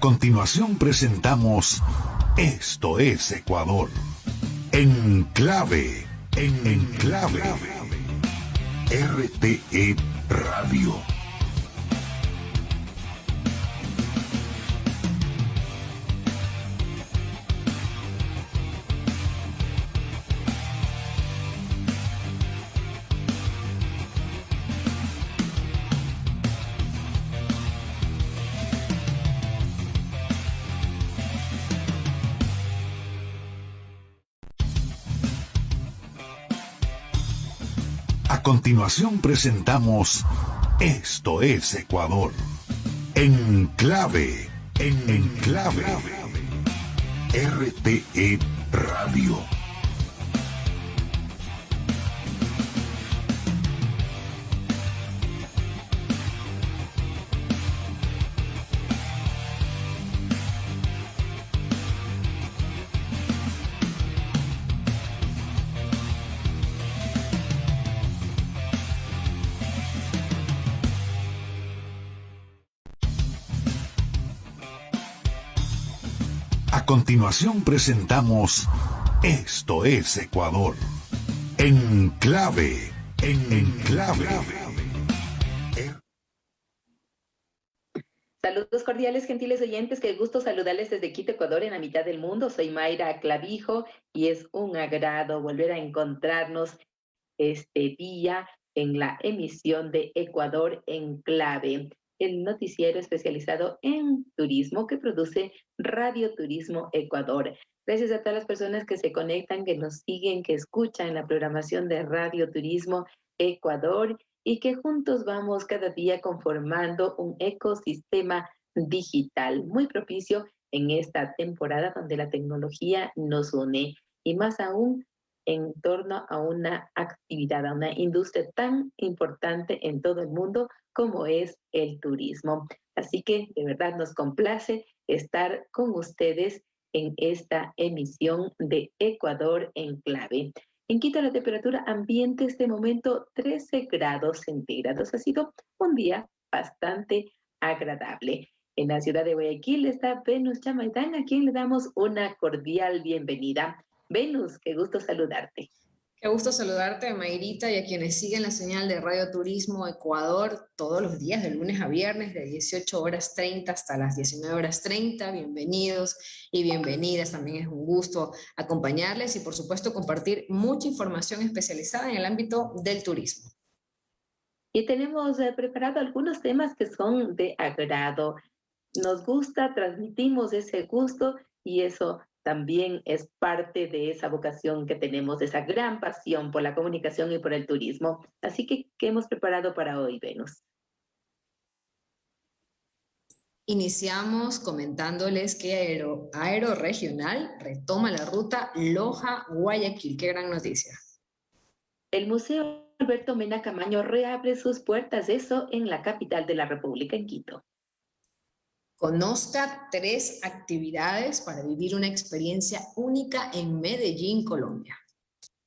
continuación presentamos Esto es Ecuador. En clave. RTE Radio. A continuación presentamos Esto es Ecuador. En clave. RTE Radio. A continuación presentamos Esto es Ecuador. En clave. Saludos cordiales, gentiles oyentes, qué gusto saludarles desde Quito, Ecuador, en la mitad del mundo. Soy Mayra Clavijo y es un agrado volver a encontrarnos este día en la emisión de Ecuador en Clave, el noticiero especializado en turismo que produce Radio Turismo Ecuador. Gracias a todas las personas que se conectan, que nos siguen, que escuchan la programación de Radio Turismo Ecuador y que juntos vamos cada día conformando un ecosistema digital muy propicio en esta temporada donde la tecnología nos une y más aún en torno a una actividad, a una industria tan importante en todo el mundo como es el turismo. Así que de verdad nos complace estar con ustedes en esta emisión de Ecuador en Clave. En Quito la temperatura ambiente este momento 13 grados centígrados. Ha sido un día bastante agradable. En la ciudad de Guayaquil está Venus Chamaitán, a quien le damos una cordial bienvenida. Venus, qué gusto saludarte. Qué gusto saludarte, Mayrita, y a quienes siguen la señal de Radio Turismo Ecuador todos los días, de lunes a viernes, de 18:30 hasta las 19:30. Bienvenidos y bienvenidas. También es un gusto acompañarles y, por supuesto, compartir mucha información especializada en el ámbito del turismo. Y tenemos preparado algunos temas que son de agrado. Nos gusta, transmitimos ese gusto y eso también es parte de esa vocación que tenemos, de esa gran pasión por la comunicación y por el turismo. Así que, ¿qué hemos preparado para hoy, Venus? Iniciamos comentándoles que Aeroregional retoma la ruta Loja-Guayaquil. ¡Qué gran noticia! El Museo Alberto Mena Camaño reabre sus puertas, eso en la capital de la República, en Quito. Conozca 3 actividades para vivir una experiencia única en Medellín, Colombia.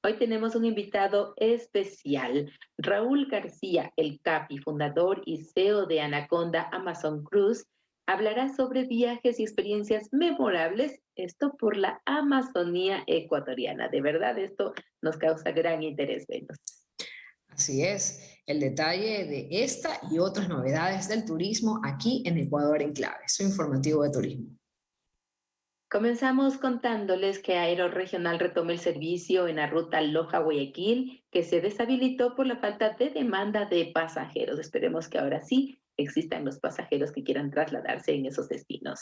Hoy tenemos un invitado especial, Raúl García, el CAPI, fundador y CEO de Anaconda Amazon Cruise, hablará sobre viajes y experiencias memorables, esto por la Amazonía ecuatoriana. De verdad, esto nos causa gran interés, Venus. Así es, el detalle de esta y otras novedades del turismo aquí en Ecuador en Clave, su informativo de turismo. Comenzamos contándoles que Aeroregional retoma el servicio en la ruta Loja-Guayaquil, que se deshabilitó por la falta de demanda de pasajeros. Esperemos que ahora sí existan los pasajeros que quieran trasladarse en esos destinos.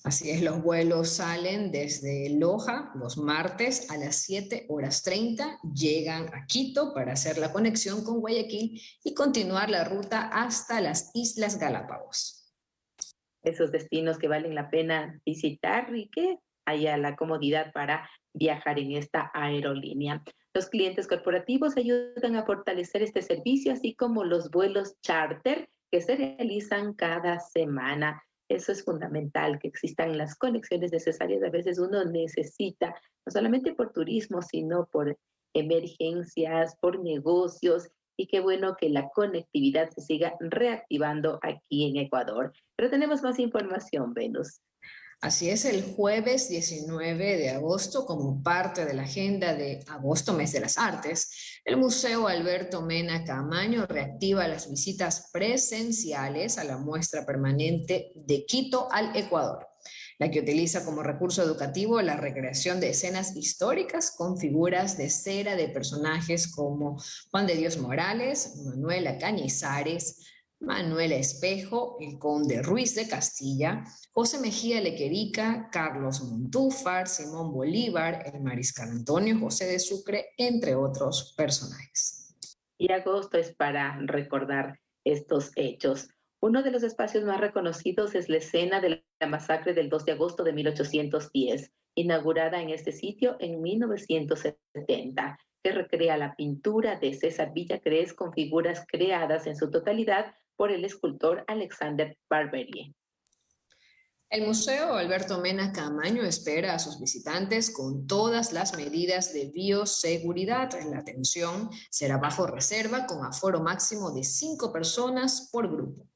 Así es, los vuelos salen desde Loja los martes a las 7:30, llegan a Quito para hacer la conexión con Guayaquil y continuar la ruta hasta las Islas Galápagos. Esos destinos que valen la pena visitar y que haya la comodidad para viajar en esta aerolínea. Los clientes corporativos ayudan a fortalecer este servicio, así como los vuelos charter que se realizan cada semana. Eso es fundamental, que existan las conexiones necesarias. A veces uno necesita, no solamente por turismo, sino por emergencias, por negocios, y qué bueno que la conectividad se siga reactivando aquí en Ecuador. Pero tenemos más información, Venus. Así es, el jueves 19 de agosto, como parte de la agenda de agosto, mes de las artes, el Museo Alberto Mena Caamaño reactiva las visitas presenciales a la muestra permanente de Quito al Ecuador, la que utiliza como recurso educativo la recreación de escenas históricas con figuras de cera de personajes como Juan de Dios Morales, Manuela Cañizares, Manuela Espejo, el conde Ruiz de Castilla, José Mejía Lequerica, Carlos Montúfar, Simón Bolívar, el mariscal Antonio José de Sucre, entre otros personajes. Y agosto es para recordar estos hechos. Uno de los espacios más reconocidos es la escena de la masacre del 2 de agosto de 1810, inaugurada en este sitio en 1970, que recrea la pintura de César Villacrés con figuras creadas en su totalidad por el escultor Alexander Barbieri. El Museo Alberto Mena Caamaño espera a sus visitantes con todas las medidas de bioseguridad. La atención será bajo reserva con aforo máximo de 5 personas por grupo.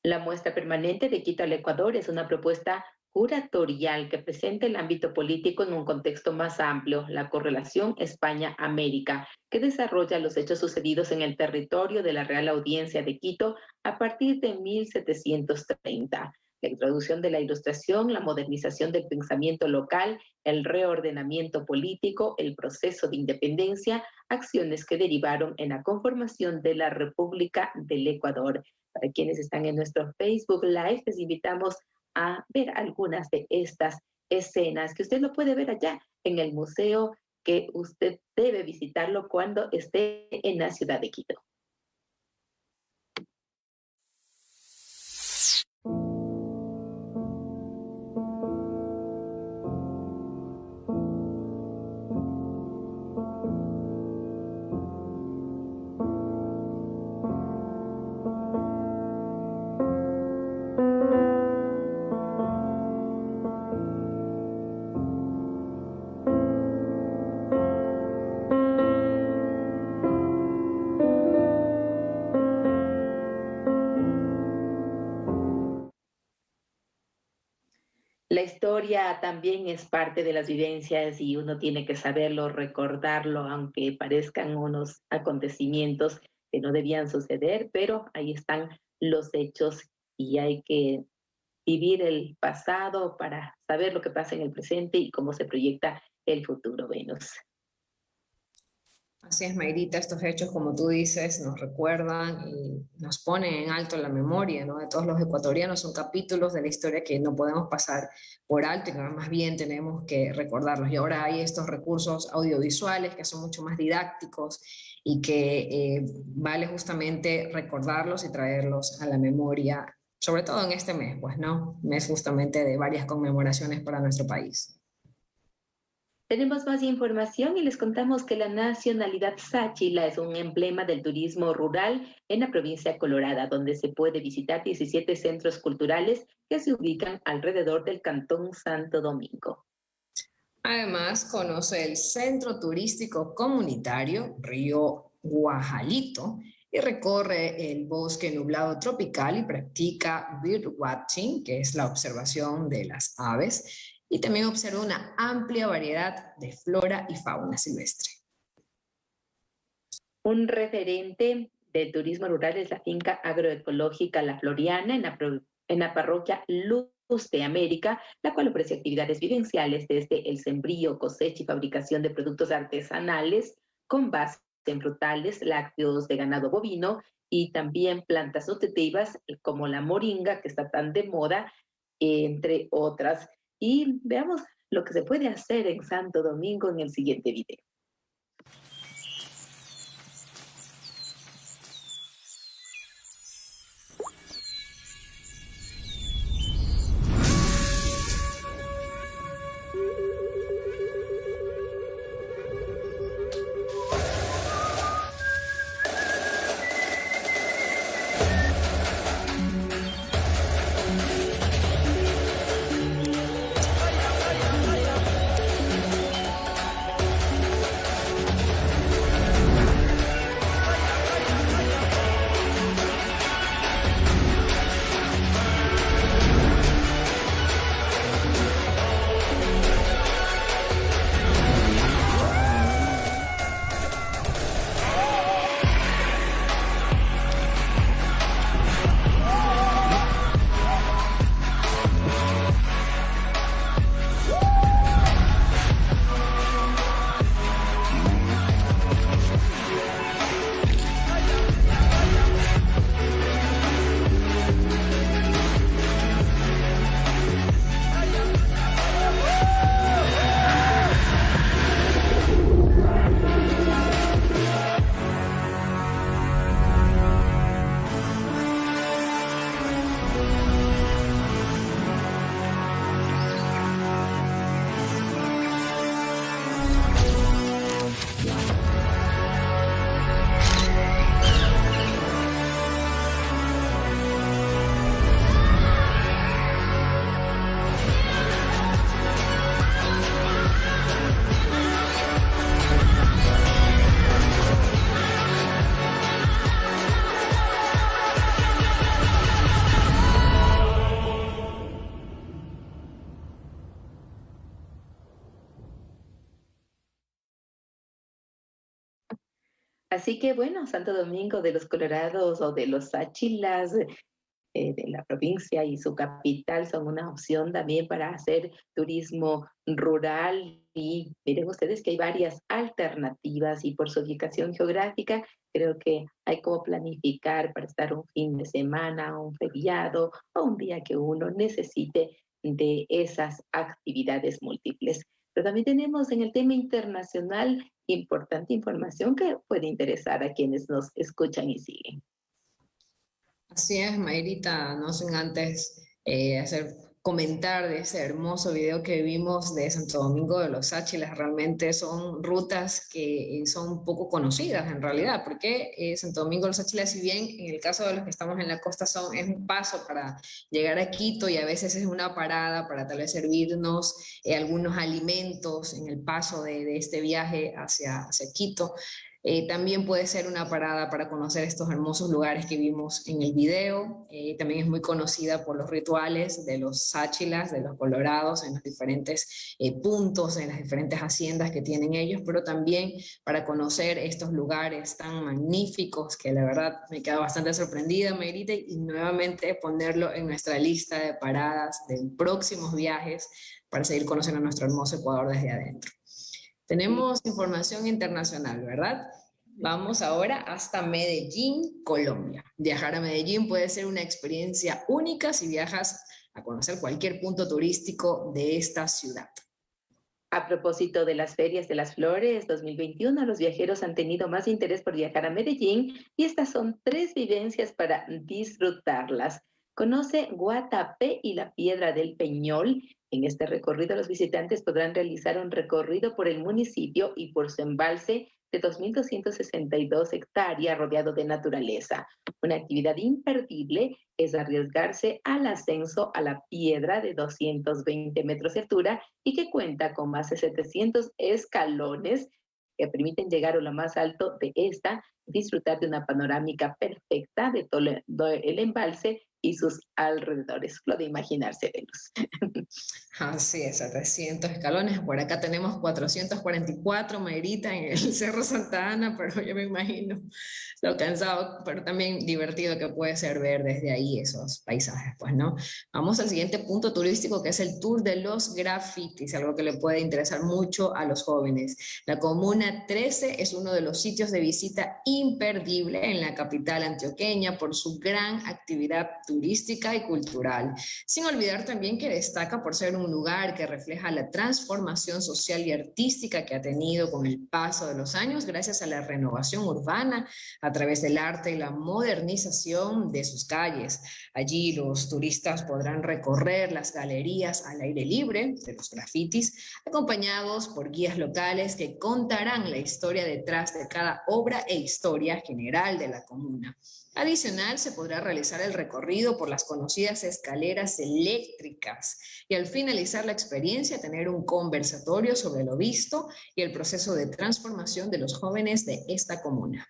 La muestra permanente de Quito al Ecuador es una propuesta curatorial que presenta el ámbito político en un contexto más amplio, la correlación España-América, que desarrolla los hechos sucedidos en el territorio de la Real Audiencia de Quito a partir de 1730. La introducción de la ilustración, la modernización del pensamiento local, el reordenamiento político, el proceso de independencia, acciones que derivaron en la conformación de la República del Ecuador. Para quienes están en nuestro Facebook Live, les invitamos a ver algunas de estas escenas que usted lo puede ver allá en el museo, que usted debe visitarlo cuando esté en la ciudad de Quito. La historia también es parte de las vivencias y uno tiene que saberlo, recordarlo, aunque parezcan unos acontecimientos que no debían suceder, pero ahí están los hechos y hay que vivir el pasado para saber lo que pasa en el presente y cómo se proyecta el futuro, Venus. Así es, Mayrita, estos hechos, como tú dices, nos recuerdan y nos ponen en alto la memoria, ¿no?, de todos los ecuatorianos. Son capítulos de la historia que no podemos pasar por alto y que más bien tenemos que recordarlos. Y ahora hay estos recursos audiovisuales que son mucho más didácticos y que vale justamente recordarlos y traerlos a la memoria, sobre todo en este mes, pues, ¿no? Mes justamente de varias conmemoraciones para nuestro país. Tenemos más información y les contamos que la nacionalidad Sáchila es un emblema del turismo rural en la provincia Colorada, donde se puede visitar 17 centros culturales que se ubican alrededor del Cantón Santo Domingo. Además, conoce el Centro Turístico Comunitario Río Guajalito y recorre el bosque nublado tropical y practica birdwatching, que es la observación de las aves, y también observa una amplia variedad de flora y fauna silvestre. Un referente del turismo rural es la finca agroecológica La Floriana en la parroquia Luz de América, la cual ofrece actividades vivenciales desde el sembrío, cosecha y fabricación de productos artesanales con base en frutales, lácteos de ganado bovino y también plantas nutritivas como la moringa, que está tan de moda, entre otras. Y veamos lo que se puede hacer en Santo Domingo en el siguiente video. Así que bueno, Santo Domingo de los Colorados o de los Sáchilas, de la provincia y su capital son una opción también para hacer turismo rural. Y miren ustedes que hay varias alternativas y por su ubicación geográfica creo que hay como planificar para estar un fin de semana, un feriado o un día que uno necesite de esas actividades múltiples. Pero también tenemos en el tema internacional importante información que puede interesar a quienes nos escuchan y siguen. Así es, Mayrita, no sin antes hacer comentar de ese hermoso video que vimos de Santo Domingo de los Sáchilas. Realmente son rutas que son poco conocidas en realidad, porque Santo Domingo de los Sáchilas, si bien en el caso de los que estamos en la costa es un paso para llegar a Quito y a veces es una parada para tal vez servirnos algunos alimentos en el paso de este viaje hacia Quito. También puede ser una parada para conocer estos hermosos lugares que vimos en el video. También es muy conocida por los rituales de los sáchilas, de los colorados, en los diferentes puntos, en las diferentes haciendas que tienen ellos, pero también para conocer estos lugares tan magníficos que la verdad me queda bastante sorprendida, Mayrita, y nuevamente ponerlo en nuestra lista de paradas de próximos viajes para seguir conociendo nuestro hermoso Ecuador desde adentro. Tenemos información internacional, ¿verdad? Vamos ahora hasta Medellín, Colombia. Viajar a Medellín puede ser una experiencia única si viajas a conocer cualquier punto turístico de esta ciudad. A propósito de las ferias de las flores 2021, los viajeros han tenido más interés por viajar a Medellín y estas son 3 vivencias para disfrutarlas. Conoce Guatapé y la Piedra del Peñol. En este recorrido los visitantes podrán realizar un recorrido por el municipio y por su embalse de 2.262 hectáreas rodeado de naturaleza. Una actividad imperdible es arriesgarse al ascenso a la piedra de 220 metros de altura y que cuenta con más de 700 escalones que permiten llegar a lo más alto de esta, disfrutar de una panorámica perfecta de todo el embalse y sus alrededores. Lo de imaginarse, Venus. Así es, a 300 escalones. Por acá tenemos 444, Mayrita, en el Cerro Santa Ana, pero yo me imagino lo cansado, pero también divertido que puede ser ver desde ahí esos paisajes, pues, ¿no? Vamos al siguiente punto turístico, que es el Tour de los Grafitis, algo que le puede interesar mucho a los jóvenes. La Comuna 13 es uno de los sitios de visita imperdible en la capital antioqueña por su gran actividad turística y cultural. Sin olvidar también que destaca por ser un lugar que refleja la transformación social y artística que ha tenido con el paso de los años gracias a la renovación urbana a través del arte y la modernización de sus calles. Allí los turistas podrán recorrer las galerías al aire libre de los grafitis, acompañados por guías locales que contarán la historia detrás de cada obra e historia general de la comuna. Adicional, se podrá realizar el recorrido por las conocidas escaleras eléctricas y al finalizar la experiencia tener un conversatorio sobre lo visto y el proceso de transformación de los jóvenes de esta comuna.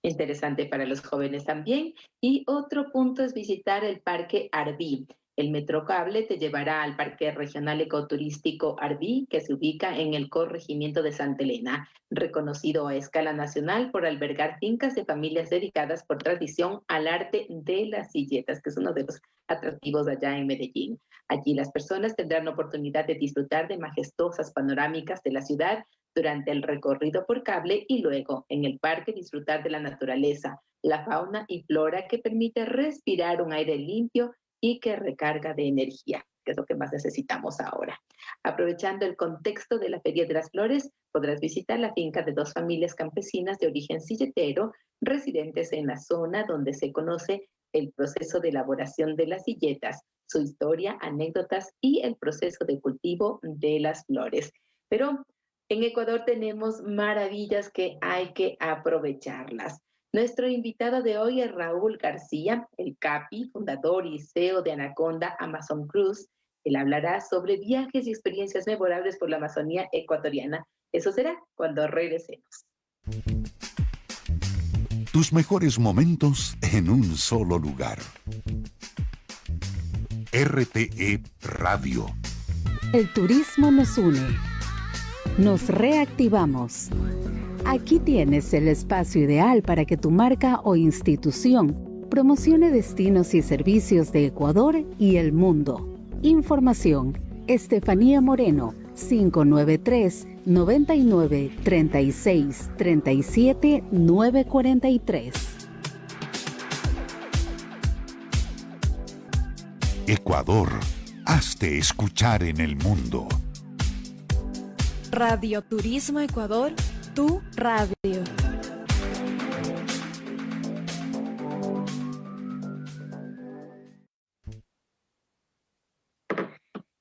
Interesante para los jóvenes también. Y otro punto es visitar el Parque Arví. El Metrocable te llevará al Parque Regional Ecoturístico Arví, que se ubica en el corregimiento de Santa Elena, reconocido a escala nacional por albergar fincas de familias dedicadas por tradición al arte de las silletas, que es uno de los atractivos allá en Medellín. Allí las personas tendrán oportunidad de disfrutar de majestuosas panorámicas de la ciudad durante el recorrido por cable y luego en el parque disfrutar de la naturaleza, la fauna y flora que permite respirar un aire limpio y que recarga de energía, que es lo que más necesitamos ahora. Aprovechando el contexto de la Feria de las Flores, podrás visitar la finca de 2 familias campesinas de origen silletero, residentes en la zona donde se conoce el proceso de elaboración de las silletas, su historia, anécdotas y el proceso de cultivo de las flores. Pero en Ecuador tenemos maravillas que hay que aprovecharlas. Nuestro invitado de hoy es Raúl García, el CAPI, fundador y CEO de Anaconda Amazon Cruise. Él hablará sobre viajes y experiencias memorables por la Amazonía ecuatoriana. Eso será cuando regresemos. Tus mejores momentos en un solo lugar. RTE Radio. El turismo nos une. Nos reactivamos. Aquí tienes el espacio ideal para que tu marca o institución promocione destinos y servicios de Ecuador y el mundo. Información: Estefanía Moreno, 593 99 36 37 943. Ecuador, hazte escuchar en el mundo. Radio Turismo Ecuador, tu radio.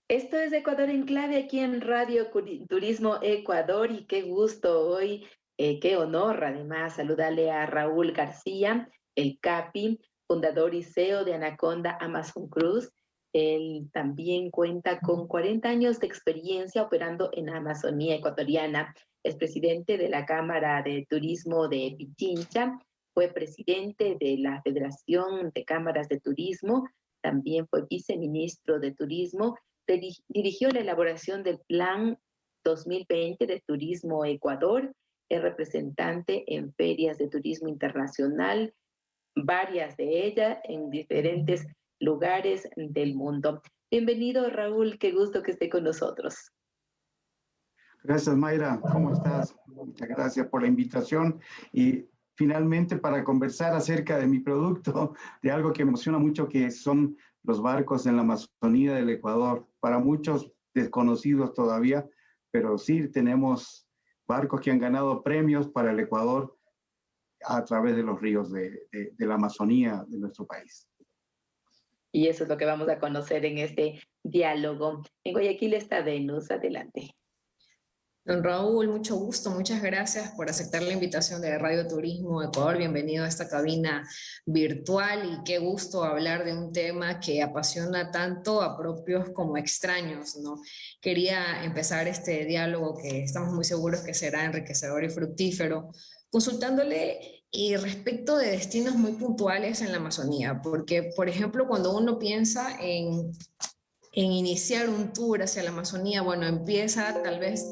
Esto es Ecuador en Clave aquí en Radio Turismo Ecuador y qué gusto hoy, qué honor además saludarle a Raúl García, el CAPI, fundador y CEO de Anaconda Amazon Cruise. Él también cuenta con 40 años de experiencia operando en la Amazonía ecuatoriana. Es presidente de la Cámara de Turismo de Pichincha, fue presidente de la Federación de Cámaras de Turismo, también fue viceministro de Turismo. Dirigió la elaboración del Plan 2020 de Turismo Ecuador, es representante en ferias de turismo internacional, varias de ellas en diferentes lugares del mundo. Bienvenido, Raúl, qué gusto que esté con nosotros. Gracias, Mayra. ¿Cómo estás? Muchas gracias por la invitación y finalmente para conversar acerca de mi producto, de algo que emociona mucho, que son los barcos en la Amazonía del Ecuador. Para muchos desconocidos todavía, pero sí tenemos barcos que han ganado premios para el Ecuador a través de los ríos de la Amazonía de nuestro país. Y eso es lo que vamos a conocer en este diálogo. En Guayaquil está Venus, adelante. Don Raúl, mucho gusto, muchas gracias por aceptar la invitación de Radio Turismo Ecuador. Bienvenido a esta cabina virtual y qué gusto hablar de un tema que apasiona tanto a propios como extraños, ¿no? Quería empezar este diálogo que estamos muy seguros que será enriquecedor y fructífero, consultándole y respecto de destinos muy puntuales en la Amazonía, porque, por ejemplo, cuando uno piensa en iniciar un tour hacia la Amazonía, bueno, empieza tal vez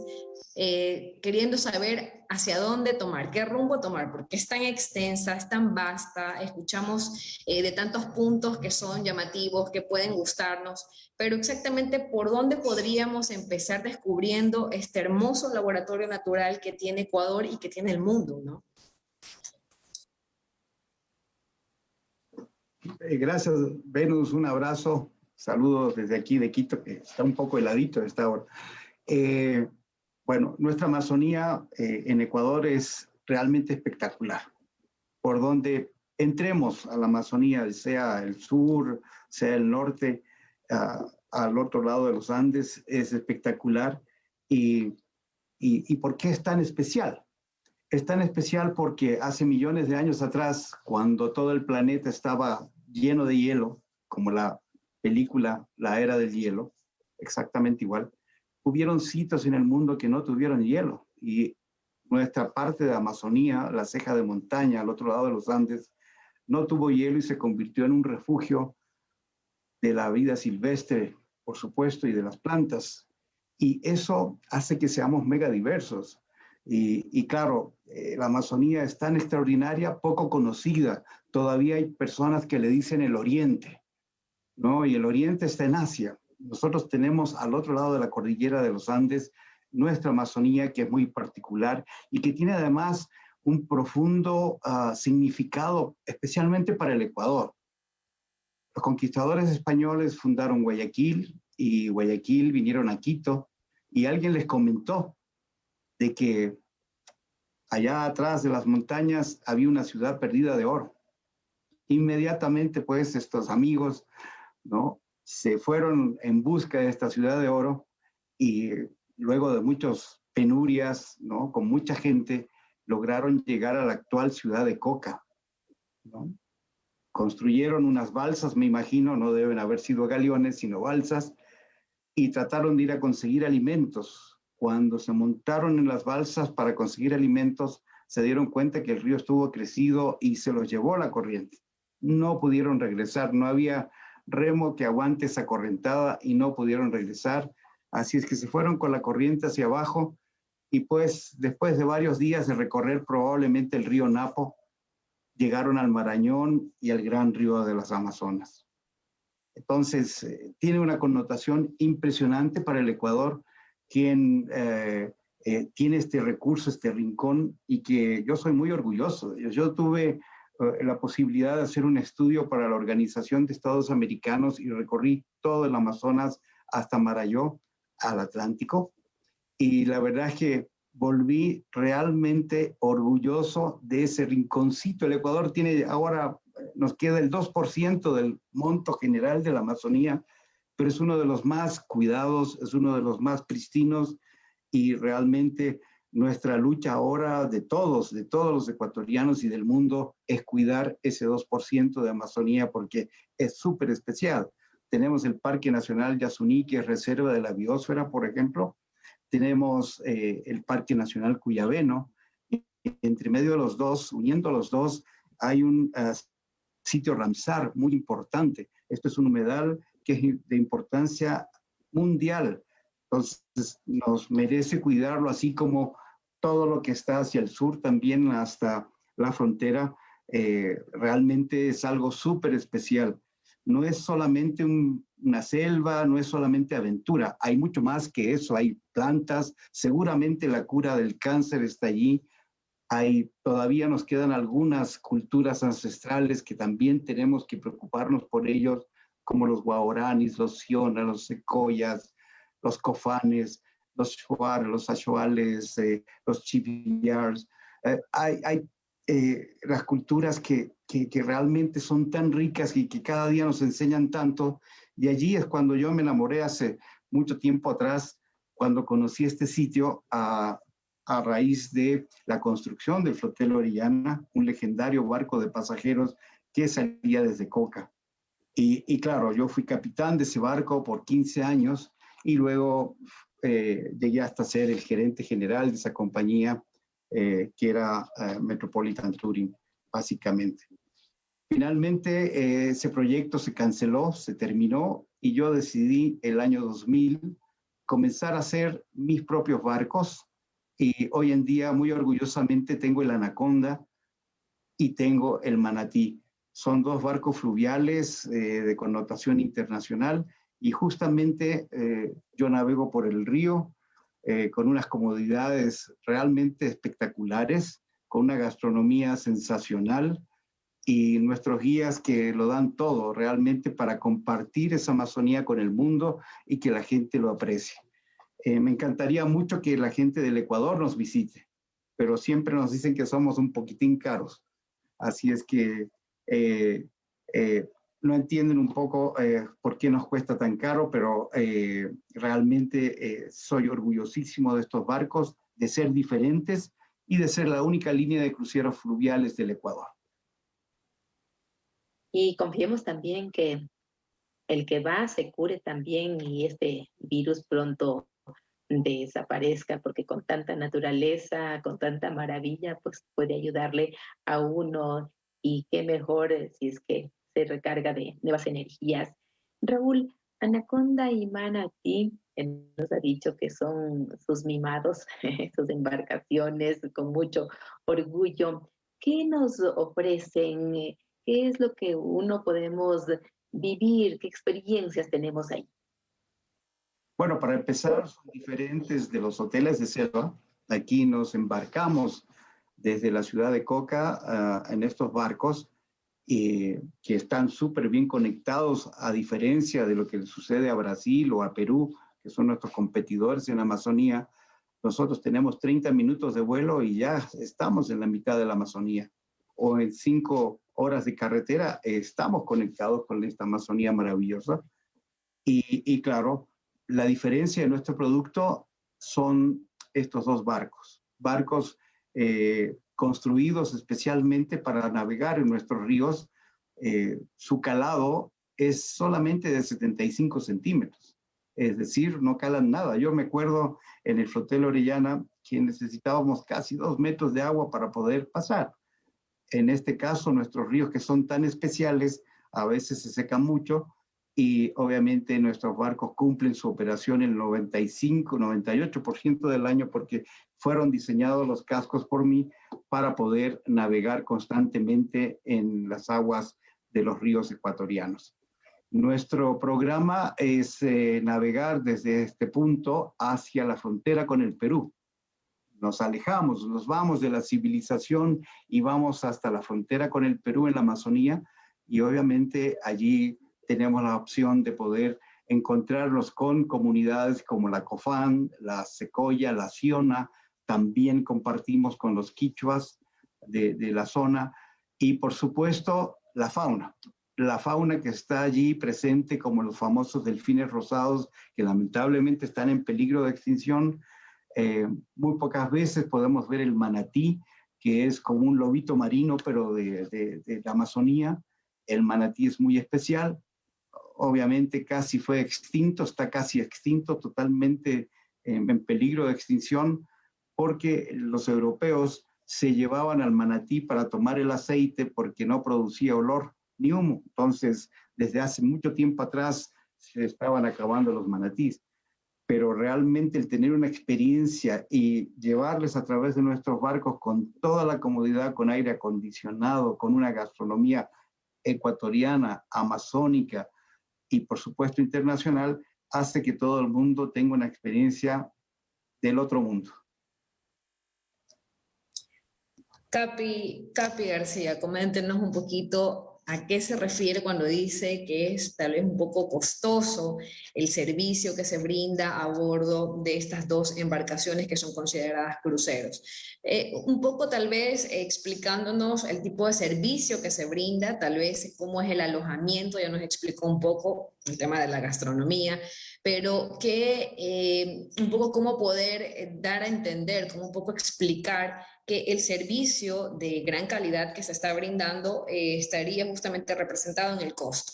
queriendo saber hacia dónde tomar, qué rumbo tomar, porque es tan extensa, es tan vasta, escuchamos de tantos puntos que son llamativos, que pueden gustarnos, pero exactamente por dónde podríamos empezar descubriendo este hermoso laboratorio natural que tiene Ecuador y que tiene el mundo, ¿no? Gracias, Venus, un abrazo. Saludos desde aquí de Quito, que está un poco heladito a esta hora. Bueno, nuestra Amazonía en Ecuador es realmente espectacular. Por donde entremos a la Amazonía, sea el sur, sea el norte, al otro lado de los Andes, es espectacular. ¿Y por qué es tan especial? Es tan especial porque hace millones de años atrás, cuando todo el planeta estaba lleno de hielo, como la película La Era del Hielo, exactamente igual, hubieron sitios en el mundo que no tuvieron hielo y nuestra parte de Amazonía, la ceja de montaña al otro lado de los Andes, no tuvo hielo y se convirtió en un refugio de la vida silvestre, por supuesto, y de las plantas. Y eso hace que seamos mega diversos. Y claro, la Amazonía es tan extraordinaria, poco conocida. Todavía hay personas que le dicen el Oriente, ¿no? Y el Oriente está en Asia. Nosotros tenemos al otro lado de la cordillera de los Andes nuestra Amazonía, que es muy particular y que tiene además un profundo significado, especialmente para el Ecuador. Los conquistadores españoles fundaron Guayaquil y Guayaquil vinieron a Quito y alguien les comentó de que allá atrás de las montañas había una ciudad perdida de oro. Inmediatamente, pues, estos amigos, ¿no?, se fueron en busca de esta ciudad de oro y luego de muchas penurias, ¿no?, con mucha gente, lograron llegar a la actual ciudad de Coca, ¿no? Construyeron unas balsas, me imagino, no deben haber sido galeones, sino balsas, y trataron de ir a conseguir alimentos. Cuando se montaron en las balsas para conseguir alimentos, se dieron cuenta que el río estuvo crecido y se los llevó la corriente. No pudieron regresar, no había remo que aguante esa correntada y no pudieron regresar. Así es que se fueron con la corriente hacia abajo y pues después de varios días de recorrer probablemente el río Napo, llegaron al Marañón y al gran río de las Amazonas. Entonces, tiene una connotación impresionante para el Ecuador, quien tiene este recurso, este rincón, y que yo soy muy orgulloso. Yo tuve la posibilidad de hacer un estudio para la Organización de Estados Americanos y recorrí todo el Amazonas hasta Marayó, al Atlántico, y la verdad es que volví realmente orgulloso de ese rinconcito. El Ecuador tiene ahora, nos queda el 2% del monto general de la Amazonía, pero es uno de los más cuidados, es uno de los más pristinos, y realmente nuestra lucha ahora de todos los ecuatorianos y del mundo es cuidar ese 2% de Amazonía, porque es súper especial. Tenemos el Parque Nacional Yasuní, que es reserva de la biosfera, por ejemplo. Tenemos el Parque Nacional Cuyabeno. Y entre medio de los dos, uniendo los dos, hay un sitio Ramsar muy importante. Esto es un humedal que es de importancia mundial. Entonces, nos merece cuidarlo, así como todo lo que está hacia el sur, también hasta la frontera. Realmente es algo súper especial. No es solamente una selva, no es solamente aventura, hay mucho más que eso, hay plantas, seguramente la cura del cáncer está allí, todavía nos quedan algunas culturas ancestrales que también tenemos que preocuparnos por ellos, como los guaoranis, los sionas, los secoyas, los cofanes, los shuar, los ashuales, los chivillars. Hay las culturas que realmente son tan ricas y que cada día nos enseñan tanto. Y allí es cuando yo me enamoré hace mucho tiempo atrás, cuando conocí este sitio a raíz de la construcción del flotelo Orellana, un legendario barco de pasajeros que salía desde Coca. Y claro, yo fui capitán de ese barco por 15 años y luego llegué hasta ser el gerente general de esa compañía, que era Metropolitan Touring, básicamente. Finalmente, ese proyecto se canceló, se terminó, y yo decidí el año 2000 comenzar a hacer mis propios barcos, y hoy en día, muy orgullosamente, tengo el Anaconda y tengo el Manatí. Son dos barcos fluviales de connotación internacional, y justamente yo navego por el río, con unas comodidades realmente espectaculares, con una gastronomía sensacional y nuestros guías que lo dan todo realmente para compartir esa Amazonía con el mundo y que la gente lo aprecie. Me encantaría mucho que la gente del Ecuador nos visite, pero siempre nos dicen que somos un poquitín caros. Así es que no entienden un poco por qué nos cuesta tan caro, pero realmente soy orgullosísimo de estos barcos, de ser diferentes y de ser la única línea de cruceros fluviales del Ecuador. Y confiemos también que el que va se cure también y este virus pronto desaparezca, porque con tanta naturaleza, con tanta maravilla, pues puede ayudarle a uno, y qué mejor si es que se recarga de nuevas energías. Raúl, Anaconda y Manatí nos ha dicho que son sus mimados, sus embarcaciones con mucho orgullo. ¿Qué nos ofrecen? ¿Qué es lo que uno podemos vivir? ¿Qué experiencias tenemos ahí? Bueno, para empezar, son diferentes de los hoteles de selva. Aquí nos embarcamos desde la ciudad de Coca en estos barcos que están súper bien conectados, a diferencia de lo que sucede a Brasil o a Perú, que son nuestros competidores en la Amazonía. Nosotros tenemos 30 minutos de vuelo y ya estamos en la mitad de la Amazonía. O en 5 horas de carretera estamos conectados con esta Amazonía maravillosa. Y claro, la diferencia de nuestro producto son estos dos barcos construidos especialmente para navegar en nuestros ríos. Su calado es solamente de 75 centímetros, es decir, no calan nada. Yo me acuerdo en el flotelo Orellana que necesitábamos casi 2 metros de agua para poder pasar. En este caso, nuestros ríos, que son tan especiales, a veces se secan mucho, y obviamente nuestros barcos cumplen su operación el 95, 98% del año, porque fueron diseñados los cascos por mí para poder navegar constantemente en las aguas de los ríos ecuatorianos. Nuestro programa es navegar desde este punto hacia la frontera con el Perú. Nos alejamos, nos vamos de la civilización y vamos hasta la frontera con el Perú en la Amazonía, y obviamente allí tenemos la opción de poder encontrarnos con comunidades como la Cofán, la Secoya, la Siona. También compartimos con los quichuas de la zona, y por supuesto la fauna que está allí presente, como los famosos delfines rosados, que lamentablemente están en peligro de extinción. Muy pocas veces podemos ver el manatí, que es como un lobito marino, pero de la Amazonía. El manatí es muy especial. Obviamente casi fue extinto, está casi extinto, totalmente en peligro de extinción, porque los europeos se llevaban al manatí para tomar el aceite porque no producía olor ni humo. Entonces, desde hace mucho tiempo atrás se estaban acabando los manatís. Pero realmente el tener una experiencia y llevarles a través de nuestros barcos con toda la comodidad, con aire acondicionado, con una gastronomía ecuatoriana, amazónica y por supuesto internacional, hace que todo el mundo tenga una experiencia del otro mundo. Capi García, coméntenos un poquito a qué se refiere cuando dice que es tal vez un poco costoso el servicio que se brinda a bordo de estas dos embarcaciones que son consideradas cruceros. Un poco tal vez explicándonos el tipo de servicio que se brinda, tal vez cómo es el alojamiento, ya nos explicó un poco el tema de la gastronomía, pero que un poco cómo poder dar a entender, cómo un poco explicar que el servicio de gran calidad que se está brindando estaría justamente representado en el costo.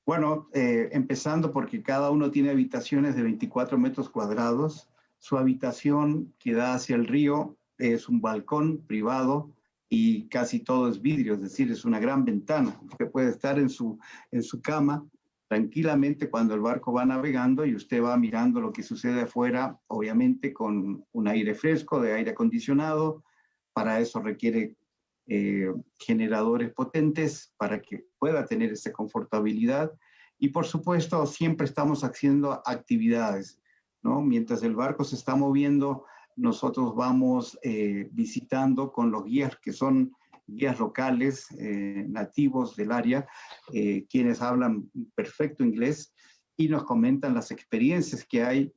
Bueno, empezando porque cada uno tiene habitaciones de 24 metros cuadrados. Su habitación que da hacia el río es un balcón privado y casi todo es vidrio, es decir, es una gran ventana. Usted puede estar en su cama tranquilamente cuando el barco va navegando y usted va mirando lo que sucede afuera, obviamente con un aire fresco, de aire acondicionado. Para eso requiere generadores potentes para que pueda tener esa confortabilidad. Y por supuesto, siempre estamos haciendo actividades, ¿no? Mientras el barco se está moviendo, nosotros vamos visitando con los guías que son guías locales, nativos del área, quienes hablan perfecto inglés y nos comentan las experiencias que hay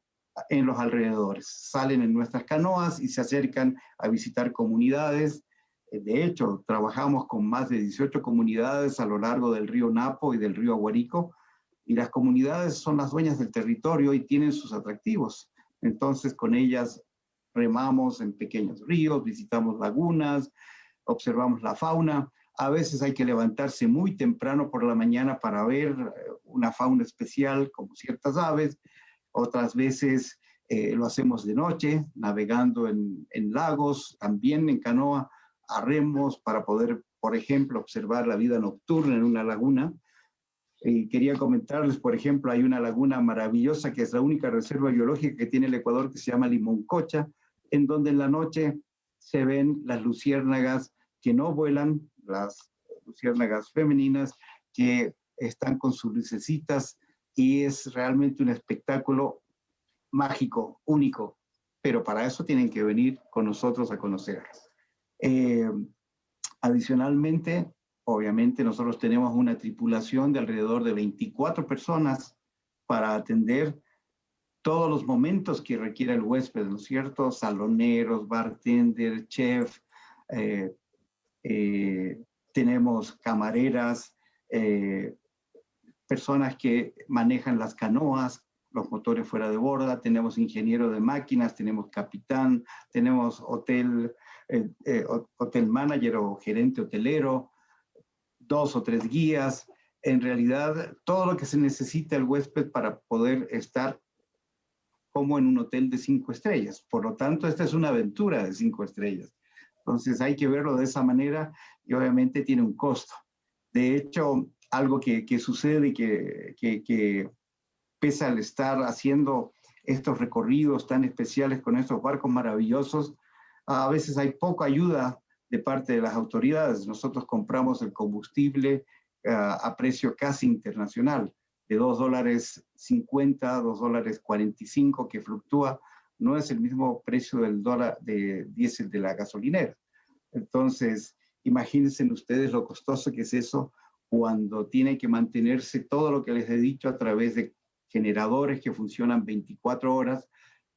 en los alrededores. Salen en nuestras canoas y se acercan a visitar comunidades. De hecho, trabajamos con más de 18 comunidades a lo largo del río Napo y del río Aguarico, y las comunidades son las dueñas del territorio y tienen sus atractivos. Entonces, con ellas remamos en pequeños ríos, visitamos lagunas, observamos la fauna. A veces hay que levantarse muy temprano por la mañana para ver una fauna especial, como ciertas aves. Otras veces lo hacemos de noche, navegando en lagos, también en canoa, a remos, para poder, por ejemplo, observar la vida nocturna en una laguna. Y quería comentarles, por ejemplo, hay una laguna maravillosa que es la única reserva biológica que tiene el Ecuador, que se llama Limoncocha, en donde en la noche se ven las luciérnagas que no vuelan, las luciérnagas femeninas que están con sus lucecitas, y es realmente un espectáculo mágico, único, pero para eso tienen que venir con nosotros a conocer. Adicionalmente, obviamente nosotros tenemos una tripulación de alrededor de 24 personas para atender todos los momentos que requiera el huésped, ¿no es cierto? Saloneros, bartender, chef, tenemos camareras, personas que manejan las canoas, los motores fuera de borda, tenemos ingeniero de máquinas, tenemos capitán, tenemos hotel manager o gerente hotelero, 2 o 3 guías. En realidad, todo lo que se necesita el huésped para poder estar como en un hotel de 5 estrellas. Por lo tanto, esta es una aventura de 5 estrellas. Entonces hay que verlo de esa manera y obviamente tiene un costo. De hecho, algo que sucede que pese al estar haciendo estos recorridos tan especiales con estos barcos maravillosos, a veces hay poca ayuda de parte de las autoridades. Nosotros compramos el combustible a precio casi internacional, de $2.50, $2.45, que fluctúa, no es el mismo precio del dólar de diésel de la gasolinera. Entonces, imagínense ustedes lo costoso que es eso cuando tiene que mantenerse todo lo que les he dicho a través de generadores que funcionan 24 horas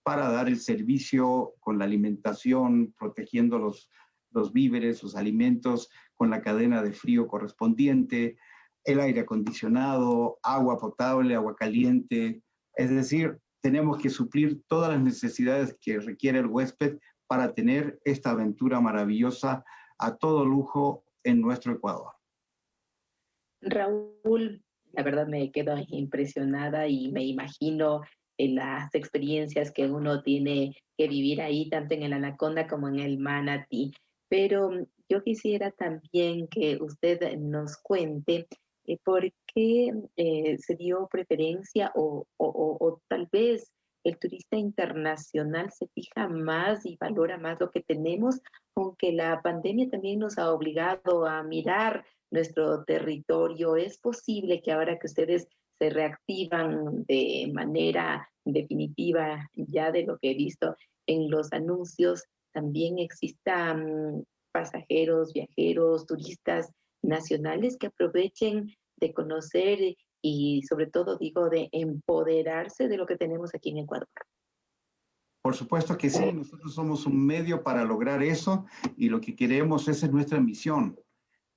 para dar el servicio con la alimentación, protegiendo los víveres, los alimentos, con la cadena de frío correspondiente, el aire acondicionado, agua potable, agua caliente. Es decir, tenemos que suplir todas las necesidades que requiere el huésped para tener esta aventura maravillosa a todo lujo en nuestro Ecuador. Raúl, la verdad me quedo impresionada y me imagino en las experiencias que uno tiene que vivir ahí, tanto en el Anaconda como en el Manatí. Pero yo quisiera también que usted nos cuente por qué se dio preferencia o tal vez el turista internacional se fija más y valora más lo que tenemos, aunque la pandemia también nos ha obligado a mirar nuestro territorio. ¿Es posible que ahora que ustedes se reactivan de manera definitiva, ya de lo que he visto en los anuncios, también existan pasajeros, viajeros, turistas nacionales que aprovechen de conocer y sobre todo, digo, de empoderarse de lo que tenemos aquí en Ecuador? Por supuesto que sí, nosotros somos un medio para lograr eso y lo que queremos, esa es nuestra misión.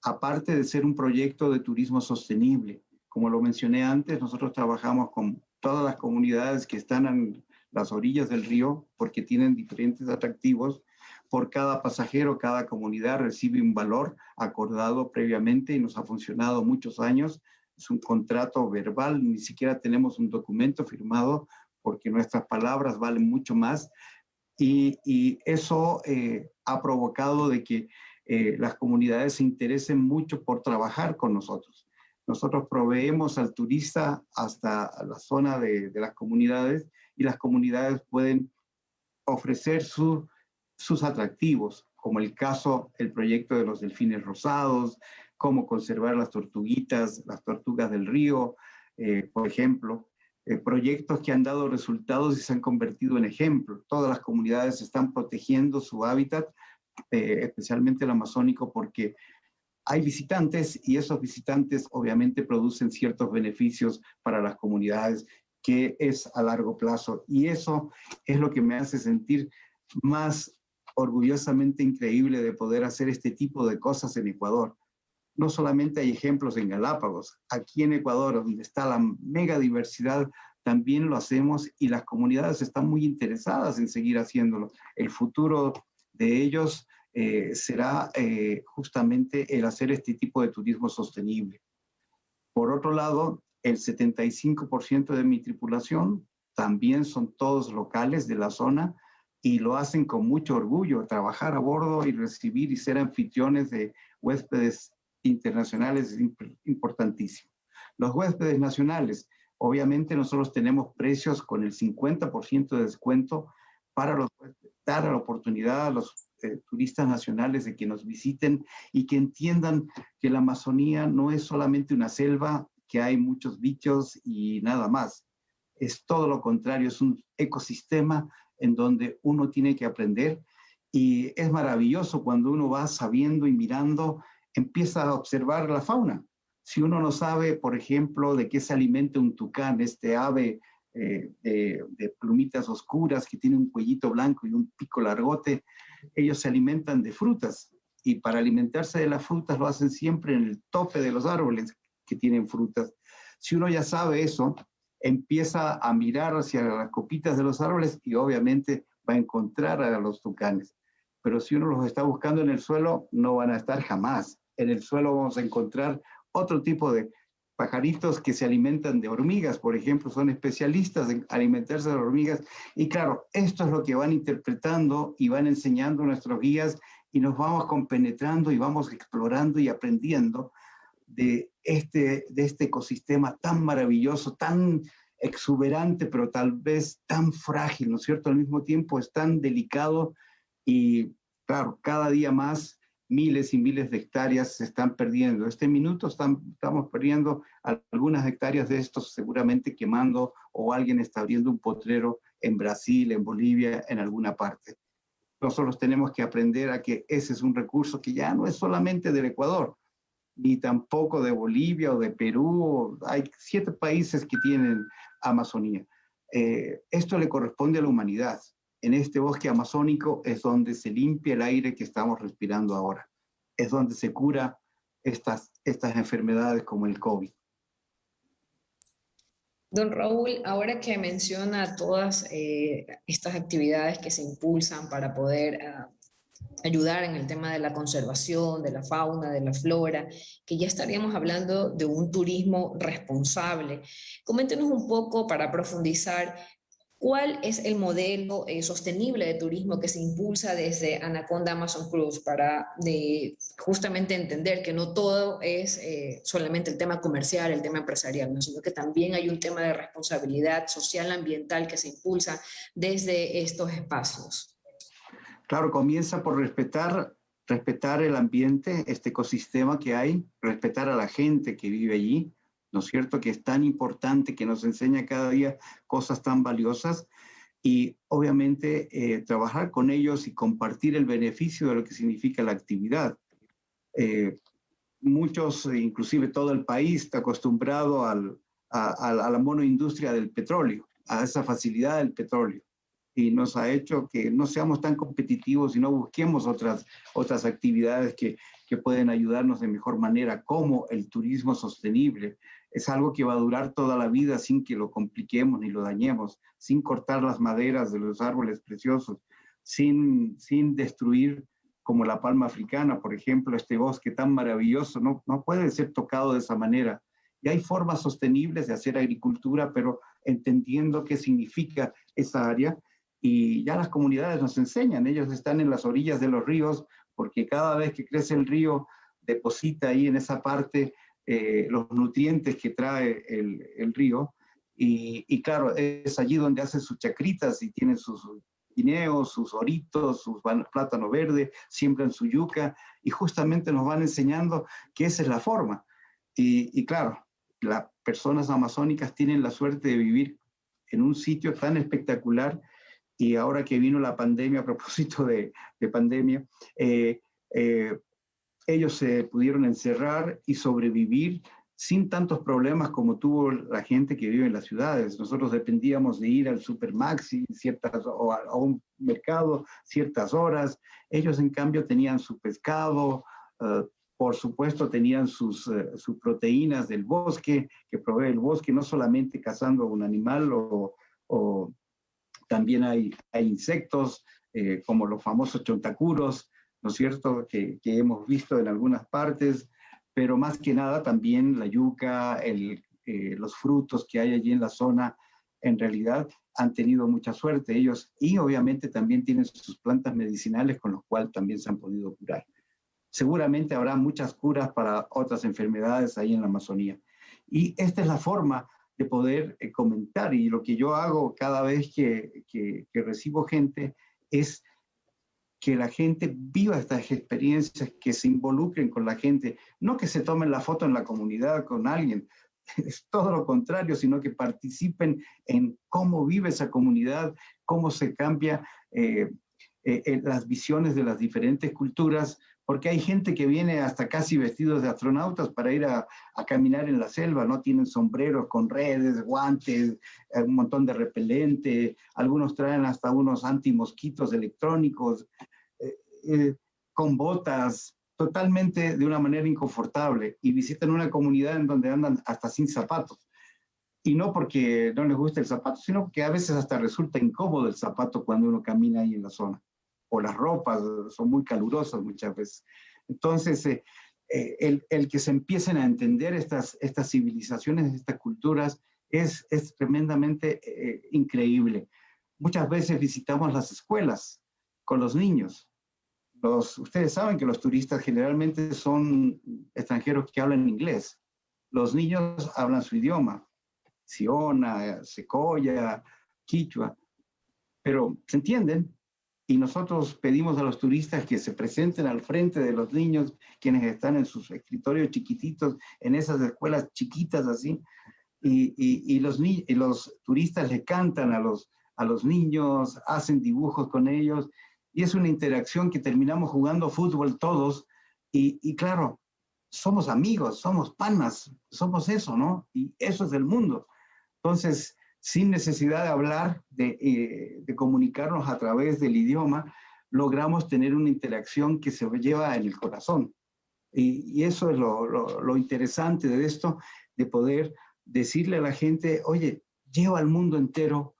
Aparte de ser un proyecto de turismo sostenible, como lo mencioné antes, nosotros trabajamos con todas las comunidades que están en las orillas del río porque tienen diferentes atractivos. Por cada pasajero, cada comunidad recibe un valor acordado previamente y nos ha funcionado muchos años. Es un contrato verbal, ni siquiera tenemos un documento firmado porque nuestras palabras valen mucho más. Y eso ha provocado de que las comunidades se interesen mucho por trabajar con nosotros. Nosotros proveemos al turista hasta la zona de las comunidades y las comunidades pueden ofrecer sus atractivos, como el proyecto de los delfines rosados, cómo conservar las tortuguitas, las tortugas del río, por ejemplo. Proyectos que han dado resultados y se han convertido en ejemplos. Todas las comunidades están protegiendo su hábitat, especialmente el amazónico, porque hay visitantes y esos visitantes obviamente producen ciertos beneficios para las comunidades, que es a largo plazo. Y eso es lo que me hace sentir más orgullosamente increíble de poder hacer este tipo de cosas en Ecuador. No solamente hay ejemplos en Galápagos, aquí en Ecuador, donde está la mega diversidad, también lo hacemos y las comunidades están muy interesadas en seguir haciéndolo. El futuro de ellos será justamente el hacer este tipo de turismo sostenible. Por otro lado, el 75% de mi tripulación también son todos locales de la zona y lo hacen con mucho orgullo. Trabajar a bordo y recibir y ser anfitriones de huéspedes internacionales es importantísimo. Los huéspedes nacionales, obviamente nosotros tenemos precios con el 50% de descuento para dar la oportunidad a los turistas nacionales de que nos visiten y que entiendan que la Amazonía no es solamente una selva, que hay muchos bichos y nada más. Es todo lo contrario, es un ecosistema en donde uno tiene que aprender y es maravilloso cuando uno va sabiendo y mirando, empieza a observar la fauna. Si uno no sabe, por ejemplo, de qué se alimenta un tucán, este ave de plumitas oscuras que tiene un cuellito blanco y un pico largote, ellos se alimentan de frutas y para alimentarse de las frutas lo hacen siempre en el tope de los árboles que tienen frutas. Si uno ya sabe eso, empieza a mirar hacia las copitas de los árboles y obviamente va a encontrar a los tucanes. Pero si uno los está buscando en el suelo, no van a estar jamás. En el suelo vamos a encontrar otro tipo de pajaritos que se alimentan de hormigas, por ejemplo, son especialistas en alimentarse de hormigas. Y claro, esto es lo que van interpretando y van enseñando nuestros guías y nos vamos compenetrando y vamos explorando y aprendiendo de este ecosistema tan maravilloso, tan exuberante, pero tal vez tan frágil, ¿no es cierto? Al mismo tiempo es tan delicado y, claro, cada día más miles y miles de hectáreas se están perdiendo. Este minuto estamos perdiendo algunas hectáreas de estos, seguramente quemando, o alguien está abriendo un potrero en Brasil, en Bolivia, en alguna parte. Nosotros tenemos que aprender a que ese es un recurso que ya no es solamente del Ecuador, ni tampoco de Bolivia o de Perú. Hay 7 países que tienen Amazonía. Esto le corresponde a la humanidad. En este bosque amazónico es donde se limpia el aire que estamos respirando ahora. Es donde se cura estas enfermedades como el COVID. Don Raúl, ahora que menciona todas estas actividades que se impulsan para poder ayudar en el tema de la conservación, de la fauna, de la flora, que ya estaríamos hablando de un turismo responsable. Coméntenos un poco para profundizar. ¿Cuál es el modelo sostenible de turismo que se impulsa desde Anaconda Amazon Cruise para justamente entender que no todo es solamente el tema comercial, el tema empresarial, ¿no? Sino que también hay un tema de responsabilidad social, ambiental que se impulsa desde estos espacios? Claro, comienza por respetar el ambiente, este ecosistema que hay, respetar a la gente que vive allí, ¿no es cierto? Que es tan importante, que nos enseña cada día cosas tan valiosas, y obviamente trabajar con ellos y compartir el beneficio de lo que significa la actividad. Muchos, inclusive todo el país, está acostumbrado a la monoindustria del petróleo, a esa facilidad del petróleo, y nos ha hecho que no seamos tan competitivos y no busquemos otras actividades que pueden ayudarnos de mejor manera, como el turismo sostenible. Es algo que va a durar toda la vida sin que lo compliquemos ni lo dañemos, sin cortar las maderas de los árboles preciosos, sin destruir, como la palma africana, por ejemplo, este bosque tan maravilloso, no puede ser tocado de esa manera. Y hay formas sostenibles de hacer agricultura, pero entendiendo qué significa esa área. Y ya las comunidades nos enseñan, ellos están en las orillas de los ríos, porque cada vez que crece el río, deposita ahí en esa parte los nutrientes que trae el río. Y claro, es allí donde hacen sus chacritas y tienen sus guineos, sus oritos, sus plátano verde, siembran su yuca, y justamente nos van enseñando que esa es la forma. Y claro, las personas amazónicas tienen la suerte de vivir en un sitio tan espectacular. Y ahora que vino la pandemia, a propósito de pandemia, ellos se pudieron encerrar y sobrevivir sin tantos problemas como tuvo la gente que vive en las ciudades. Nosotros dependíamos de ir al Supermaxi o a un mercado ciertas horas. Ellos, en cambio, tenían su pescado, por supuesto, tenían sus proteínas del bosque, que provee el bosque, no solamente cazando un animal o también hay insectos, como los famosos chontacuros, ¿no es cierto?, que hemos visto en algunas partes, pero más que nada también la yuca, los frutos que hay allí en la zona, en realidad han tenido mucha suerte ellos, y obviamente también tienen sus plantas medicinales con las cuales también se han podido curar. Seguramente habrá muchas curas para otras enfermedades ahí en la Amazonía. Y esta es la forma de poder comentar, y lo que yo hago cada vez que recibo gente es que la gente viva estas experiencias, que se involucren con la gente, no que se tomen la foto en la comunidad con alguien, es todo lo contrario, sino que participen en cómo vive esa comunidad, cómo se cambia las visiones de las diferentes culturas, porque hay gente que viene hasta casi vestidos de astronautas para ir a caminar en la selva, ¿no? Tienen sombreros con redes, guantes, un montón de repelente, algunos traen hasta unos antimosquitos electrónicos, con botas, totalmente de una manera inconfortable, y visitan una comunidad en donde andan hasta sin zapatos. Y no porque no les guste el zapato, sino porque a veces hasta resulta incómodo el zapato cuando uno camina ahí en la zona. O las ropas son muy calurosas muchas veces. Entonces, el que se empiecen a entender estas civilizaciones, estas culturas, es tremendamente increíble. Muchas veces visitamos las escuelas con los niños. Ustedes saben que los turistas generalmente son extranjeros que hablan inglés. Los niños hablan su idioma. Siona, Secoya, Quichua, pero se entienden. Y nosotros pedimos a los turistas que se presenten al frente de los niños, quienes están en sus escritorios chiquititos, en esas escuelas chiquitas así, y los turistas le cantan a los niños, hacen dibujos con ellos, y es una interacción que terminamos jugando fútbol todos, y claro, somos amigos, somos panas, somos eso, ¿no? Y eso es el mundo. Entonces, sin necesidad de hablar, de comunicarnos a través del idioma, logramos tener una interacción que se lleva en el corazón. Y eso es lo interesante de esto, de poder decirle a la gente, oye, lleva al mundo entero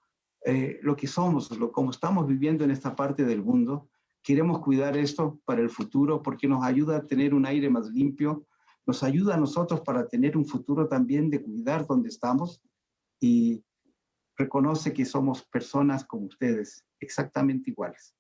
lo que somos, como estamos viviendo en esta parte del mundo. Queremos cuidar esto para el futuro porque nos ayuda a tener un aire más limpio, nos ayuda a nosotros para tener un futuro también de cuidar donde estamos y reconoce que somos personas como ustedes, exactamente iguales.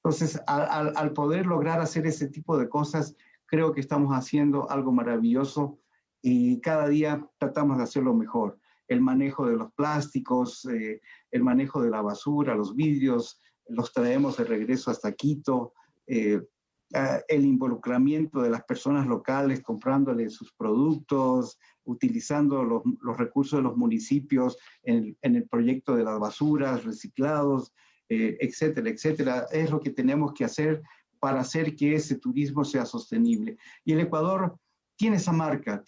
Entonces, al poder lograr hacer ese tipo de cosas, creo que estamos haciendo algo maravilloso y cada día tratamos de hacerlo mejor. El manejo de los plásticos, el manejo de la basura, los vidrios, los traemos de regreso hasta Quito, el involucramiento de las personas locales comprándole sus productos, utilizando los recursos de los municipios en el proyecto de las basuras, reciclados, etcétera, etcétera. Es lo que tenemos que hacer para hacer que ese turismo sea sostenible. Y el Ecuador tiene esa marca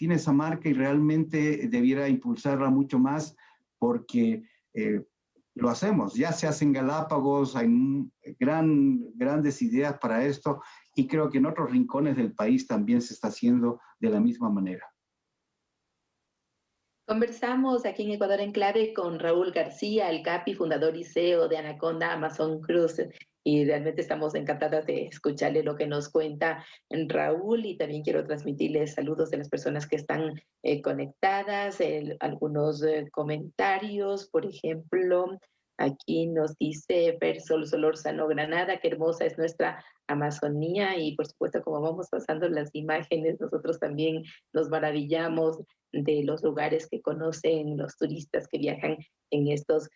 y realmente debiera impulsarla mucho más porque lo hacemos. Ya se hacen Galápagos, hay grandes ideas para esto y creo que en otros rincones del país también se está haciendo de la misma manera. Conversamos aquí en Ecuador en Clave con Raúl García, el CAPI, fundador y CEO de Anaconda Amazon Cruise, y realmente estamos encantadas de escucharle lo que nos cuenta Raúl, y también quiero transmitirles saludos de las personas que están conectadas, algunos comentarios, por ejemplo, aquí nos dice Persol Solórzano Granada, qué hermosa es nuestra Amazonía, y por supuesto como vamos pasando las imágenes, nosotros también nos maravillamos de los lugares que conocen los turistas que viajan en estos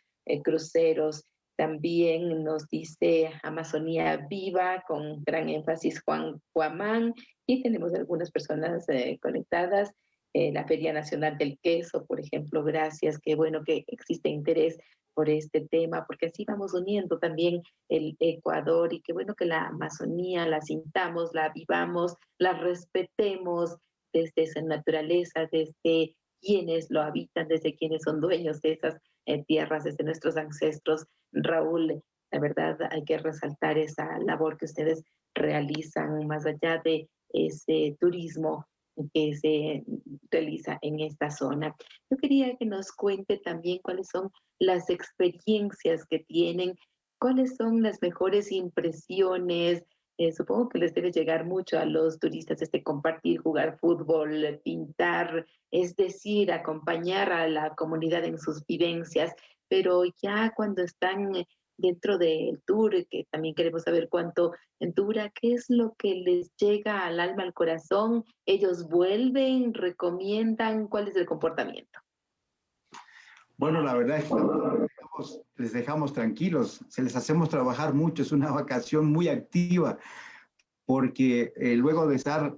cruceros. También nos dice Amazonía Viva, con gran énfasis Juan Cuamán, y tenemos algunas personas conectadas. La Feria Nacional del Queso, por ejemplo, gracias, qué bueno que existe interés por este tema, porque así vamos uniendo también el Ecuador, y qué bueno que la Amazonía la sintamos, la vivamos, la respetemos, desde esa naturaleza, desde quienes lo habitan, desde quienes son dueños de esas tierras, desde nuestros ancestros. Raúl, la verdad hay que resaltar esa labor que ustedes realizan más allá de ese turismo que se realiza en esta zona. Yo quería que nos cuente también cuáles son las experiencias que tienen, cuáles son las mejores impresiones. Supongo que les debe llegar mucho a los turistas compartir, jugar fútbol, pintar, es decir, acompañar a la comunidad en sus vivencias, pero ya cuando están dentro del tour, que también queremos saber cuánto dura, ¿qué es lo que les llega al alma, al corazón? ¿Ellos vuelven, recomiendan? ¿Cuál es el comportamiento? Bueno, la verdad es que les dejamos tranquilos, se les hacemos trabajar mucho, es una vacación muy activa, porque luego de estar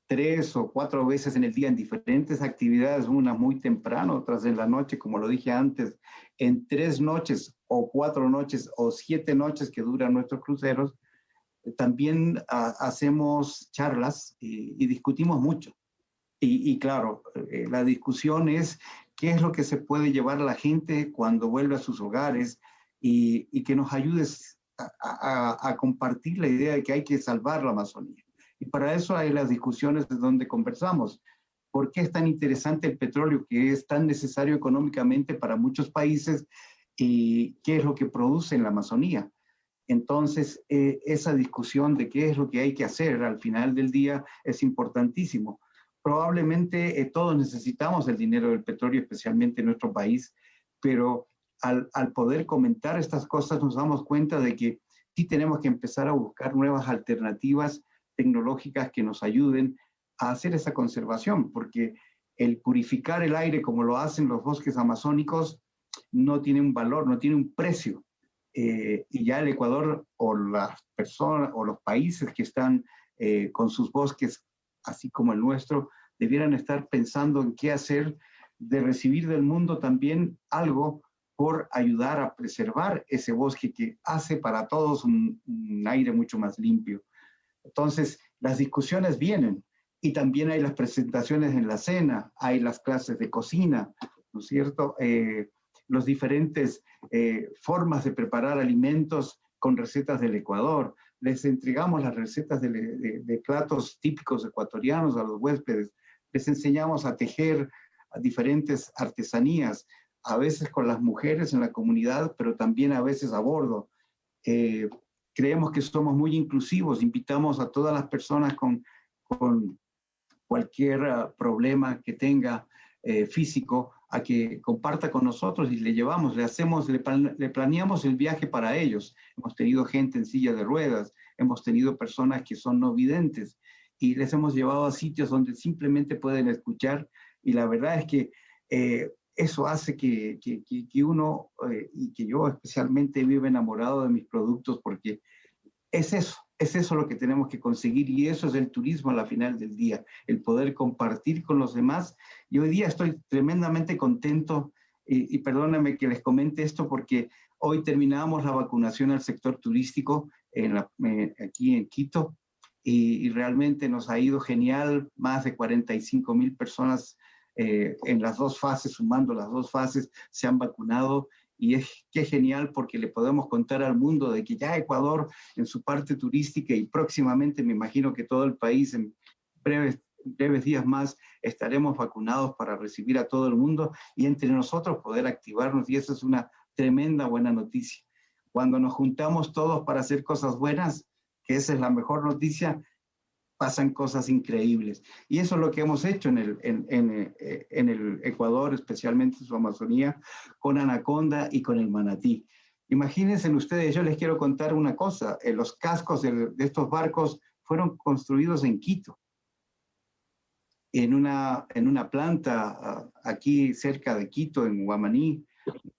3 o 4 veces en el día en diferentes actividades, una muy temprano, otras en la noche, como lo dije antes, en 3 noches o 4 noches o 7 noches que duran nuestros cruceros, también hacemos charlas y discutimos mucho. Y claro, la discusión es qué es lo que se puede llevar a la gente cuando vuelve a sus hogares y que nos ayudes a compartir la idea de que hay que salvar la Amazonía. Y para eso hay las discusiones de donde conversamos. ¿Por qué es tan interesante el petróleo, que es tan necesario económicamente para muchos países, y qué es lo que produce en la Amazonía? Entonces, esa discusión de qué es lo que hay que hacer al final del día es importantísimo. Probablemente todos necesitamos el dinero del petróleo, especialmente en nuestro país, pero al poder comentar estas cosas nos damos cuenta de que sí tenemos que empezar a buscar nuevas alternativas tecnológicas que nos ayuden a hacer esa conservación, porque el purificar el aire como lo hacen los bosques amazónicos no tiene un valor, no tiene un precio. Y ya el Ecuador o las personas o los países que están con sus bosques, así como el nuestro, debieran estar pensando en qué hacer, de recibir del mundo también algo por ayudar a preservar ese bosque que hace para todos un aire mucho más limpio. Entonces, las discusiones vienen y también hay las presentaciones en la cena, hay las clases de cocina, ¿no es cierto? Los diferentes formas de preparar alimentos con recetas del Ecuador. Les entregamos las recetas de platos típicos ecuatorianos a los huéspedes. Les enseñamos a tejer a diferentes artesanías, a veces con las mujeres en la comunidad, pero también a veces a bordo. Creemos que somos muy inclusivos, invitamos a todas las personas con cualquier problema que tenga físico a que comparta con nosotros y le llevamos, le planeamos el viaje para ellos. Hemos tenido gente en silla de ruedas, hemos tenido personas que son no videntes y les hemos llevado a sitios donde simplemente pueden escuchar y la verdad es que eso hace que uno, y que yo especialmente vivo enamorado de mis productos porque es eso lo que tenemos que conseguir y eso es el turismo a la final del día, el poder compartir con los demás. Y hoy día estoy tremendamente contento y perdóname que les comente esto porque hoy terminamos la vacunación al sector turístico aquí en Quito y realmente nos ha ido genial, más de 45,000 personas en las dos fases, sumando las dos fases, se han vacunado y qué genial porque le podemos contar al mundo de que ya Ecuador en su parte turística y próximamente me imagino que todo el país en breves días más estaremos vacunados para recibir a todo el mundo y entre nosotros poder activarnos y eso es una tremenda buena noticia. Cuando nos juntamos todos para hacer cosas buenas, que esa es la mejor noticia, pasan cosas increíbles. Y eso es lo que hemos hecho en el Ecuador, especialmente en su Amazonía, con Anaconda y con el manatí. Imagínense ustedes, yo les quiero contar una cosa, los cascos de estos barcos fueron construidos en Quito, en una planta aquí cerca de Quito, en Huamaní,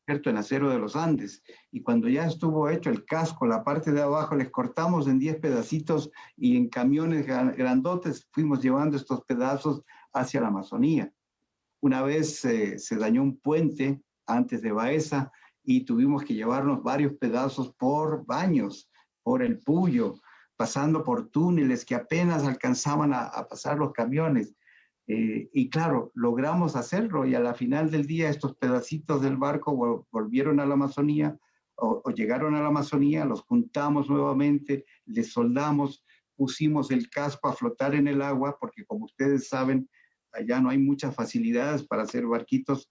¿cierto? En Acero de los Andes. Y cuando ya estuvo hecho el casco, la parte de abajo, les cortamos en 10 pedacitos y en camiones grandotes fuimos llevando estos pedazos hacia la Amazonía. Una vez se dañó un puente antes de Baeza y tuvimos que llevarnos varios pedazos por baños, por el Puyo, pasando por túneles que apenas alcanzaban a pasar los camiones. Y claro, logramos hacerlo y a la final del día estos pedacitos del barco volvieron a la Amazonía o llegaron a la Amazonía, los juntamos nuevamente, les soldamos, pusimos el casco a flotar en el agua porque como ustedes saben, allá no hay muchas facilidades para hacer barquitos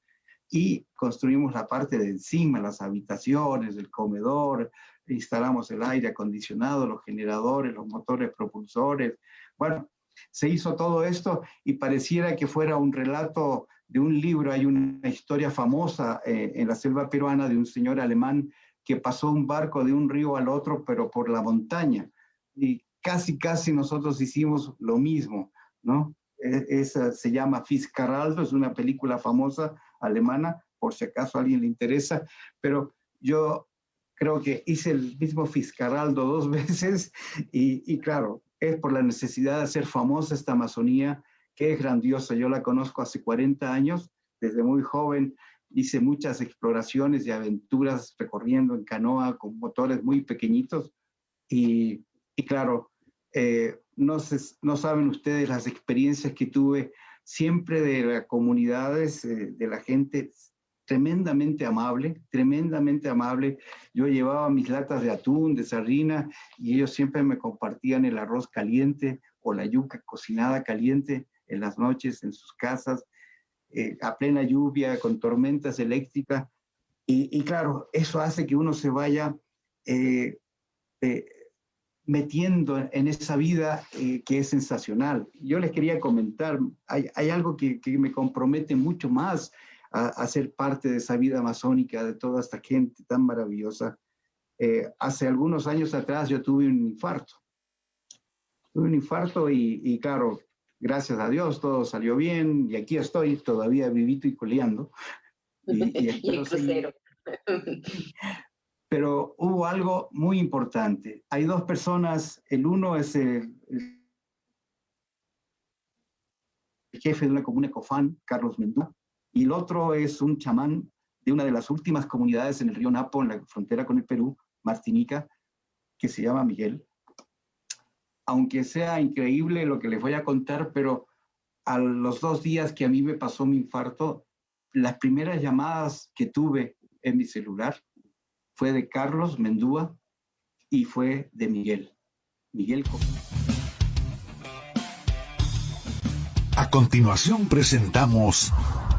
y construimos la parte de encima, las habitaciones, el comedor, instalamos el aire acondicionado, los generadores, los motores propulsores. Bueno, se hizo todo esto y pareciera que fuera un relato de un libro. Hay una historia famosa en la selva peruana de un señor alemán que pasó un barco de un río al otro, pero por la montaña. Y casi nosotros hicimos lo mismo, ¿no? Esa se llama Fitzcarraldo, es una película famosa alemana, por si acaso a alguien le interesa, pero yo creo que hice el mismo Fitzcarraldo 2 veces y claro, es por la necesidad de hacer famosa esta Amazonía, que es grandiosa. Yo la conozco hace 40 años, desde muy joven hice muchas exploraciones y aventuras recorriendo en canoa con motores muy pequeñitos y claro, no saben ustedes las experiencias que tuve siempre de las comunidades, de la gente tremendamente amable, tremendamente amable. Yo llevaba mis latas de atún, de sardina, y ellos siempre me compartían el arroz caliente o la yuca cocinada caliente en las noches en sus casas, a plena lluvia, con tormentas eléctricas. Y claro, eso hace que uno se vaya metiendo en esa vida que es sensacional. Yo les quería comentar, hay algo que me compromete mucho más a ser parte de esa vida amazónica, de toda esta gente tan maravillosa. Hace algunos años atrás yo tuve un infarto. Tuve un infarto y claro, gracias a Dios, todo salió bien y aquí estoy todavía vivito y coleando. Y el crucero. Pero hubo algo muy importante. Hay dos personas, el uno es el jefe de una comuna Cofán, Carlos Mendú, y el otro es un chamán de una de las últimas comunidades en el río Napo, en la frontera con el Perú, Martinica, que se llama Miguel. Aunque sea increíble lo que les voy a contar, pero a los 2 días que a mí me pasó mi infarto, las primeras llamadas que tuve en mi celular fue de Carlos Mendúa y fue de Miguel. Miguel Cofán. A continuación presentamos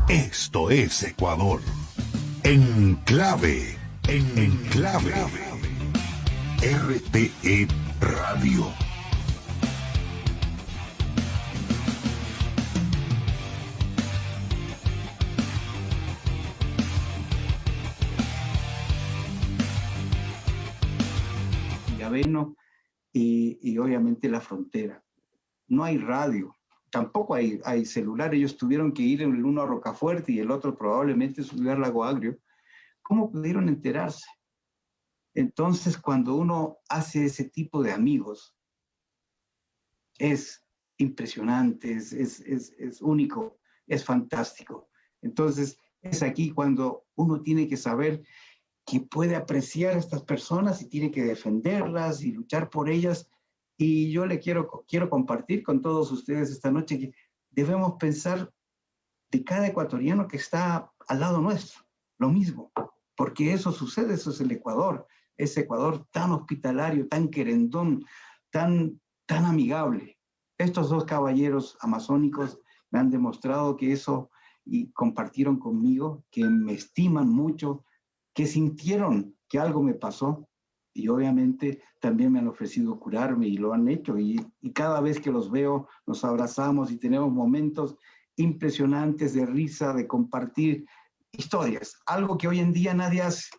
Esto es Ecuador. En clave. RTE Radio. Aveno y obviamente la frontera. No hay radio, tampoco hay celular. Ellos tuvieron que ir el uno a Rocafuerte y el otro probablemente subir al Lago Agrio. ¿Cómo pudieron enterarse? Entonces, cuando uno hace ese tipo de amigos, es impresionante, es único, es fantástico. Entonces, es aquí cuando uno tiene que saber que puede apreciar a estas personas y tiene que defenderlas y luchar por ellas. Y yo le quiero compartir con todos ustedes esta noche que debemos pensar de cada ecuatoriano que está al lado nuestro, lo mismo, porque eso sucede, eso es el Ecuador, ese Ecuador tan hospitalario, tan querendón, tan amigable. Estos dos caballeros amazónicos me han demostrado que eso, y compartieron conmigo, que me estiman mucho, que sintieron que algo me pasó y obviamente también me han ofrecido curarme y lo han hecho y cada vez que los veo nos abrazamos y tenemos momentos impresionantes de risa, de compartir historias, algo que hoy en día nadie hace,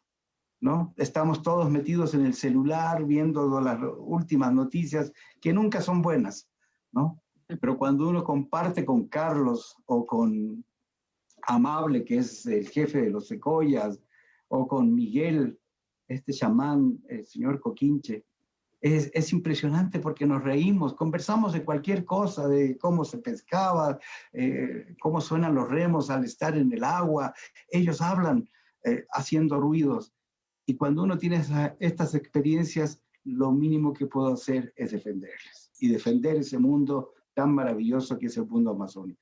¿no? Estamos todos metidos en el celular viendo las últimas noticias que nunca son buenas, ¿no? Pero cuando uno comparte con Carlos o con Amable, que es el jefe de los Secoyas, o con Miguel, este chamán, el señor Coquinche, es impresionante porque nos reímos, conversamos de cualquier cosa, de cómo se pescaba, cómo suenan los remos al estar en el agua. Ellos hablan haciendo ruidos. Y cuando uno tiene estas experiencias, lo mínimo que puedo hacer es defenderles y defender ese mundo tan maravilloso que es el mundo amazónico.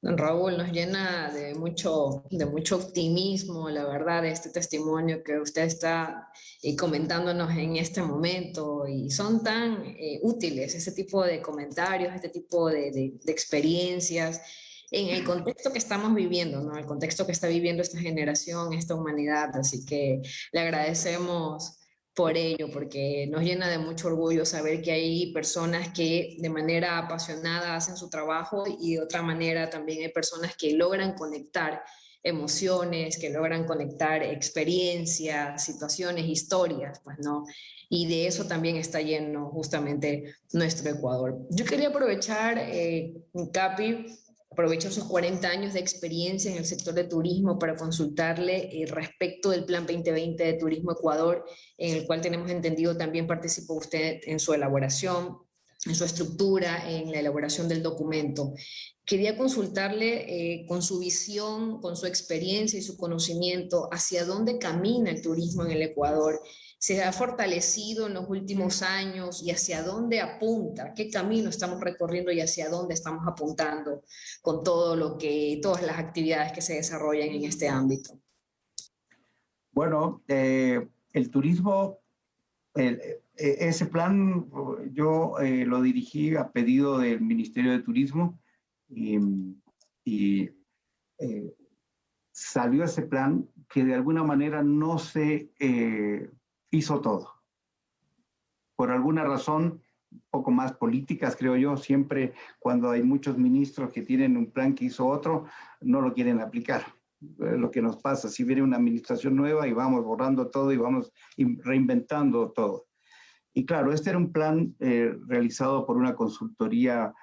Don Raúl, nos llena de mucho optimismo, la verdad, este testimonio que usted está comentándonos en este momento y son tan útiles este tipo de comentarios, este tipo de experiencias en el contexto que estamos viviendo, ¿no? El contexto que está viviendo esta generación, esta humanidad, así que le agradecemos por ello, porque nos llena de mucho orgullo saber que hay personas que de manera apasionada hacen su trabajo y de otra manera también hay personas que logran conectar emociones, que logran conectar experiencias, situaciones, historias, pues no. Y de eso también está lleno justamente nuestro Ecuador. Yo quería aprovechar, Capi, aprovecho sus 40 años de experiencia en el sector de turismo para consultarle respecto del Plan 2020 de Turismo Ecuador, en el cual tenemos entendido también participó usted en su elaboración, en su estructura, en la elaboración del documento. Quería consultarle con su visión, con su experiencia y su conocimiento, hacia dónde camina el turismo en el Ecuador. ¿Se ha fortalecido en los últimos años y hacia dónde apunta? ¿Qué camino estamos recorriendo y hacia dónde estamos apuntando con todas las actividades que se desarrollan en este ámbito? Bueno, el turismo, ese plan yo lo dirigí a pedido del Ministerio de Turismo y salió ese plan que de alguna manera no se hizo todo. Por alguna razón, un poco más políticas, creo yo, siempre cuando hay muchos ministros que tienen un plan que hizo otro, no lo quieren aplicar. Lo que nos pasa, si viene una administración nueva y vamos borrando todo y vamos reinventando todo. Y claro, este era un plan realizado por una consultoría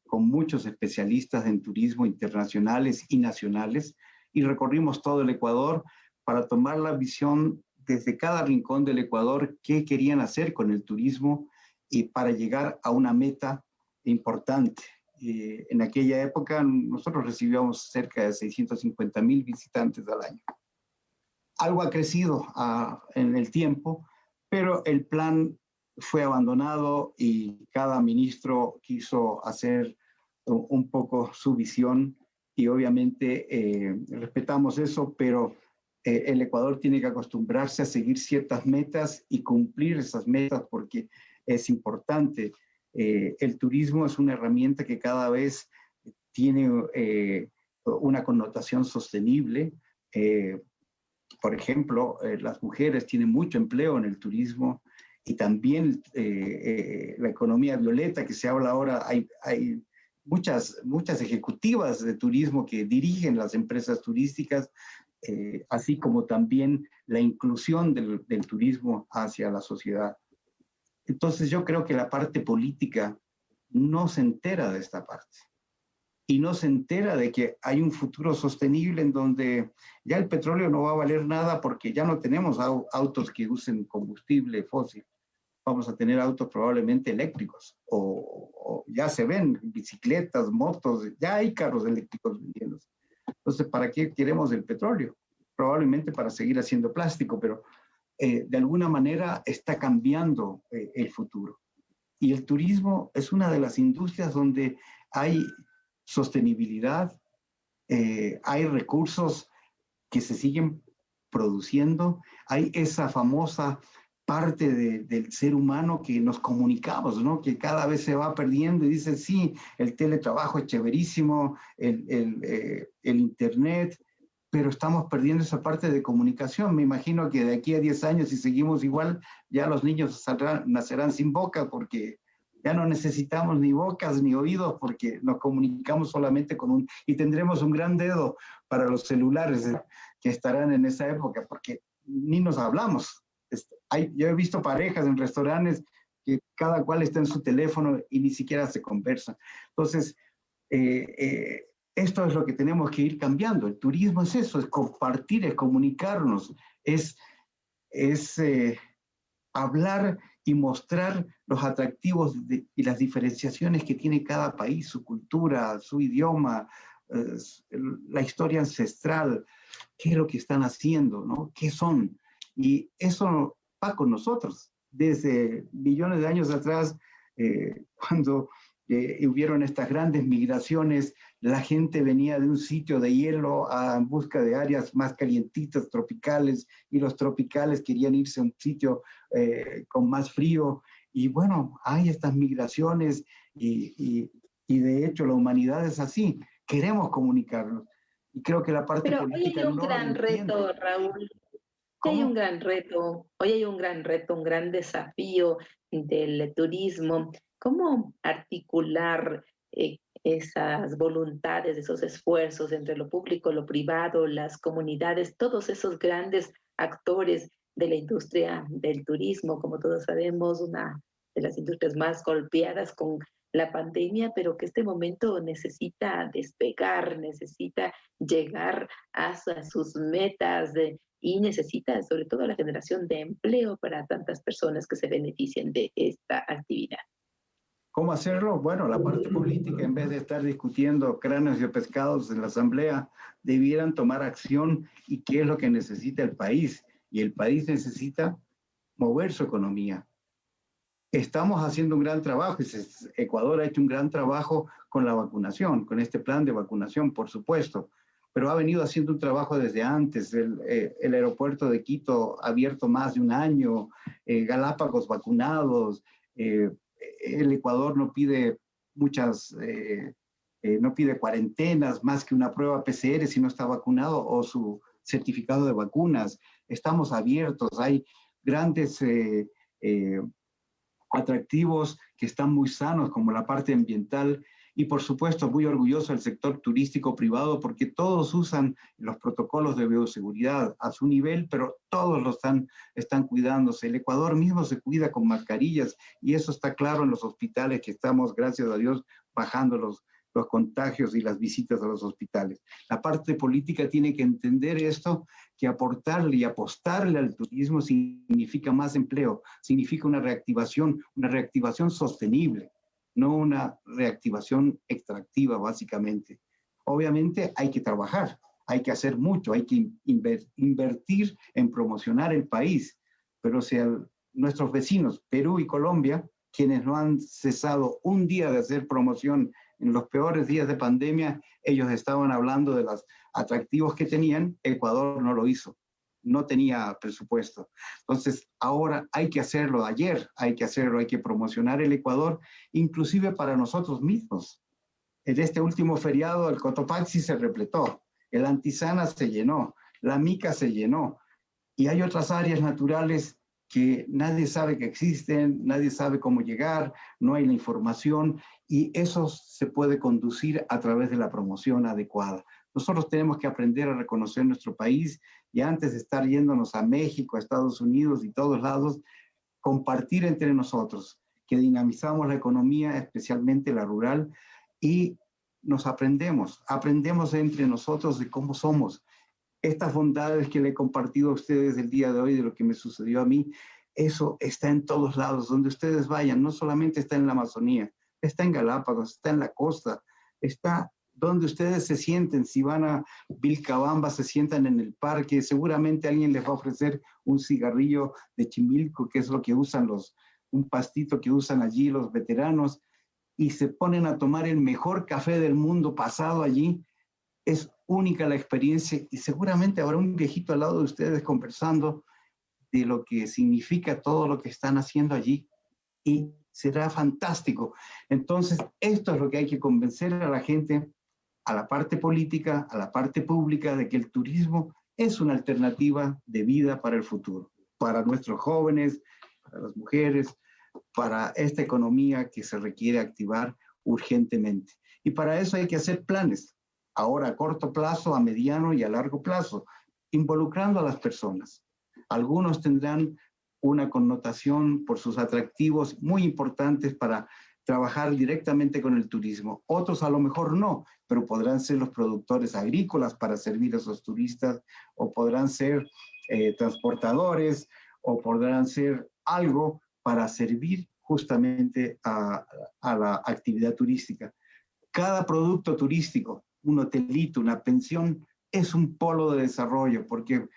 con muchos especialistas en turismo internacionales y nacionales, y recorrimos todo el Ecuador para tomar la visión desde cada rincón del Ecuador, qué querían hacer con el turismo y para llegar a una meta importante. En aquella época nosotros recibíamos cerca de 650,000 visitantes al año. Algo ha crecido en el tiempo, pero el plan fue abandonado y cada ministro quiso hacer un poco su visión y obviamente respetamos eso, pero el Ecuador tiene que acostumbrarse a seguir ciertas metas y cumplir esas metas porque es importante. El turismo es una herramienta que cada vez tiene una connotación sostenible. Por ejemplo, las mujeres tienen mucho empleo en el turismo y también la economía violeta que se habla ahora, hay muchas ejecutivas de turismo que dirigen las empresas turísticas, así como también la inclusión del turismo hacia la sociedad. Entonces yo creo que la parte política no se entera de esta parte y no se entera de que hay un futuro sostenible en donde ya el petróleo no va a valer nada porque ya no tenemos autos que usen combustible fósil. Vamos a tener autos probablemente eléctricos o ya se ven bicicletas, motos, ya hay carros eléctricos vendiéndose. Entonces, ¿para qué queremos el petróleo? Probablemente para seguir haciendo plástico, pero de alguna manera está cambiando el futuro. Y el turismo es una de las industrias donde hay sostenibilidad, hay recursos que se siguen produciendo, hay esa famosa parte del ser humano que nos comunicamos, ¿no? Que cada vez se va perdiendo y dice, sí, el teletrabajo es chéverísimo, el internet, pero estamos perdiendo esa parte de comunicación. Me imagino que de aquí a 10 años, si seguimos igual, ya los niños nacerán sin boca porque ya no necesitamos ni bocas ni oídos porque nos comunicamos solamente y tendremos un gran dedo para los celulares que estarán en esa época porque ni nos hablamos. Yo he visto parejas en restaurantes que cada cual está en su teléfono y ni siquiera se conversan. Entonces, esto es lo que tenemos que ir cambiando. El turismo es eso, es compartir, es comunicarnos, es hablar y mostrar los atractivos y las diferenciaciones que tiene cada país, su cultura, su idioma, la historia ancestral, qué es lo que están haciendo, ¿no? ¿Qué son? Y eso va con nosotros. Desde millones de años atrás, cuando hubieron estas grandes migraciones, la gente venía de un sitio de hielo en busca de áreas más calientitas, tropicales, y los tropicales querían irse a un sitio con más frío. Y bueno, hay estas migraciones y de hecho la humanidad es así. Queremos comunicarnos. Y creo que la parte política no lo entiende. Hoy hay un gran reto, Raúl. Hoy hay un gran reto, un gran desafío del turismo. ¿Cómo articular esas voluntades, esos esfuerzos entre lo público, lo privado, las comunidades, todos esos grandes actores de la industria del turismo? Como todos sabemos, una de las industrias más golpeadas con la pandemia, pero que este momento necesita despegar, necesita llegar a sus metas y necesita sobre todo la generación de empleo para tantas personas que se beneficien de esta actividad. ¿Cómo hacerlo? Bueno, la parte política, en vez de estar discutiendo cráneos y pescados en la asamblea, debieran tomar acción y qué es lo que necesita el país. Y el país necesita mover su economía. Estamos haciendo un gran trabajo. Ecuador ha hecho un gran trabajo con la vacunación, con este plan de vacunación, por supuesto, pero ha venido haciendo un trabajo desde antes. El aeropuerto de Quito abierto más de un año, Galápagos vacunados, el Ecuador no pide no pide cuarentenas más que una prueba PCR si no está vacunado o su certificado de vacunas. Estamos abiertos, hay grandes atractivos que están muy sanos como la parte ambiental y por supuesto muy orgulloso del sector turístico privado porque todos usan los protocolos de bioseguridad a su nivel, pero todos lo están cuidándose. El Ecuador mismo se cuida con mascarillas y eso está claro en los hospitales que estamos, gracias a Dios, bajando los contagios y las visitas a los hospitales. La parte política tiene que entender esto, que aportarle y apostarle al turismo significa más empleo, significa una reactivación sostenible, no una reactivación extractiva, básicamente. Obviamente hay que trabajar, hay que hacer mucho, hay que invertir en promocionar el país, pero si nuestros vecinos, Perú y Colombia, quienes no han cesado un día de hacer promoción en los peores días de pandemia, ellos estaban hablando de los atractivos que tenían, Ecuador no lo hizo, no tenía presupuesto. Entonces, ahora hay que hacerlo, ayer hay que hacerlo, hay que promocionar el Ecuador, inclusive para nosotros mismos. En este último feriado, el Cotopaxi se repletó, el Antisana se llenó, la Mica se llenó, y hay otras áreas naturales que nadie sabe que existen, nadie sabe cómo llegar, no hay la información, y eso se puede conducir a través de la promoción adecuada. Nosotros tenemos que aprender a reconocer nuestro país y antes de estar yéndonos a México, a Estados Unidos y todos lados, compartir entre nosotros, que dinamizamos la economía, especialmente la rural, y nos aprendemos entre nosotros de cómo somos. Estas bondades que le he compartido a ustedes el día de hoy, de lo que me sucedió a mí, eso está en todos lados, donde ustedes vayan, no solamente está en la Amazonía, está en Galápagos, está en la costa, está donde ustedes se sienten. Si van a Vilcabamba, se sientan en el parque, seguramente alguien les va a ofrecer un cigarrillo de chimilco, que es lo que usan un pastito que usan allí los veteranos, y se ponen a tomar el mejor café del mundo pasado allí. Es única la experiencia y seguramente habrá un viejito al lado de ustedes conversando de lo que significa todo lo que están haciendo allí y será fantástico. Entonces, esto es lo que hay que convencer a la gente, a la parte política, a la parte pública, de que el turismo es una alternativa de vida para el futuro, para nuestros jóvenes, para las mujeres, para esta economía que se requiere activar urgentemente. Y para eso hay que hacer planes, ahora a corto plazo, a mediano y a largo plazo, involucrando a las personas. Algunos tendrán una connotación por sus atractivos muy importantes para trabajar directamente con el turismo. Otros a lo mejor no, pero podrán ser los productores agrícolas para servir a esos turistas, o podrán ser transportadores, o podrán ser algo para servir justamente a la actividad turística. Cada producto turístico, un hotelito, una pensión, es un polo de desarrollo, porque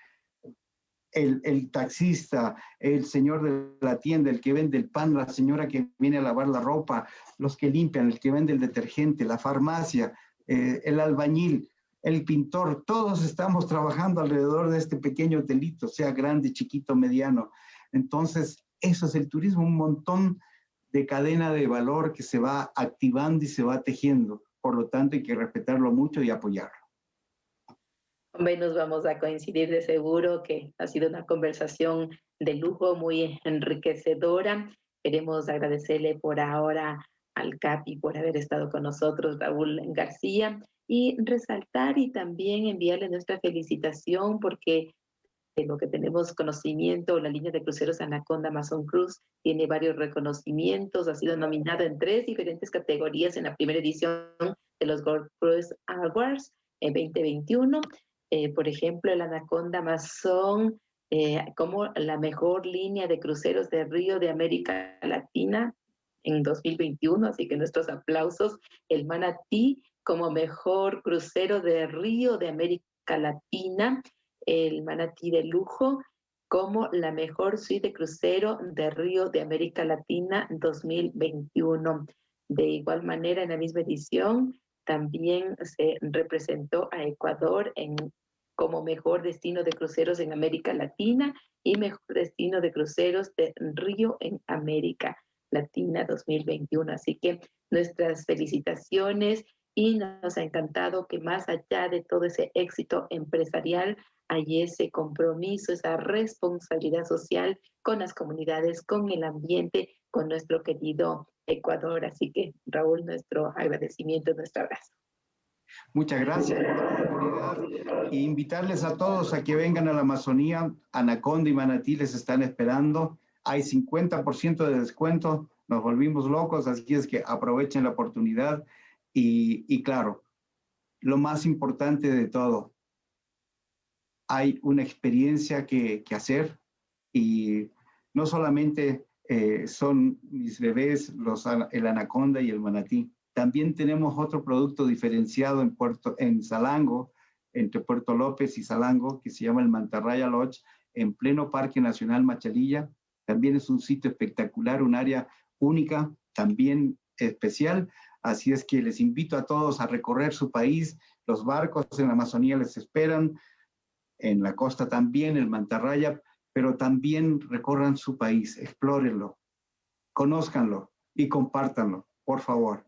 el taxista, el señor de la tienda, el que vende el pan, la señora que viene a lavar la ropa, los que limpian, el que vende el detergente, la farmacia, el albañil, el pintor, todos estamos trabajando alrededor de este pequeño hotelito, sea grande, chiquito, mediano. Entonces, eso es el turismo, un montón de cadena de valor que se va activando y se va tejiendo. Por lo tanto, hay que respetarlo mucho y apoyarlo. Hombre, nos vamos a coincidir de seguro que ha sido una conversación de lujo, muy enriquecedora. Queremos agradecerle por ahora al CAPI por haber estado con nosotros, Raúl García, y resaltar y también enviarle nuestra felicitación porque de lo que tenemos conocimiento, la línea de cruceros Anaconda Amazon Cruise tiene varios reconocimientos, ha sido nominado en 3 diferentes categorías en la primera edición de los Gold Cruise Awards en 2021. Por ejemplo, el Anaconda Amazon como la mejor línea de cruceros de río de América Latina en 2021, así que nuestros aplausos. El Manatí como mejor crucero de río de América Latina, el Manatí de lujo como la mejor suite de crucero de río de América Latina 2021. De igual manera, en la misma edición, también se representó a Ecuador como mejor destino de cruceros en América Latina y mejor destino de cruceros de río en América Latina 2021. Así que nuestras felicitaciones, y nos ha encantado que más allá de todo ese éxito empresarial hay ese compromiso, esa responsabilidad social con las comunidades, con el ambiente, con nuestro querido Ecuador. Así que, Raúl, nuestro agradecimiento, nuestro abrazo. Muchas gracias por la oportunidad e invitarles a todos a que vengan a la Amazonía. Anaconda y Manatí les están esperando. Hay 50% de descuento nos volvimos locos, así es que aprovechen la oportunidad y claro, lo más importante de todo, hay una experiencia que hacer y no solamente son mis bebés, el anaconda y el manatí. También tenemos otro producto diferenciado en Salango, entre Puerto López y Salango, que se llama el Mantarraya Lodge, en pleno Parque Nacional Machalilla. También es un sitio espectacular, un área única, también especial. Así es que les invito a todos a recorrer su país. Los barcos en la Amazonía les esperan, en la costa también, el Mantarraya, pero también recorran su país, explórenlo, conózcanlo y compártanlo, por favor.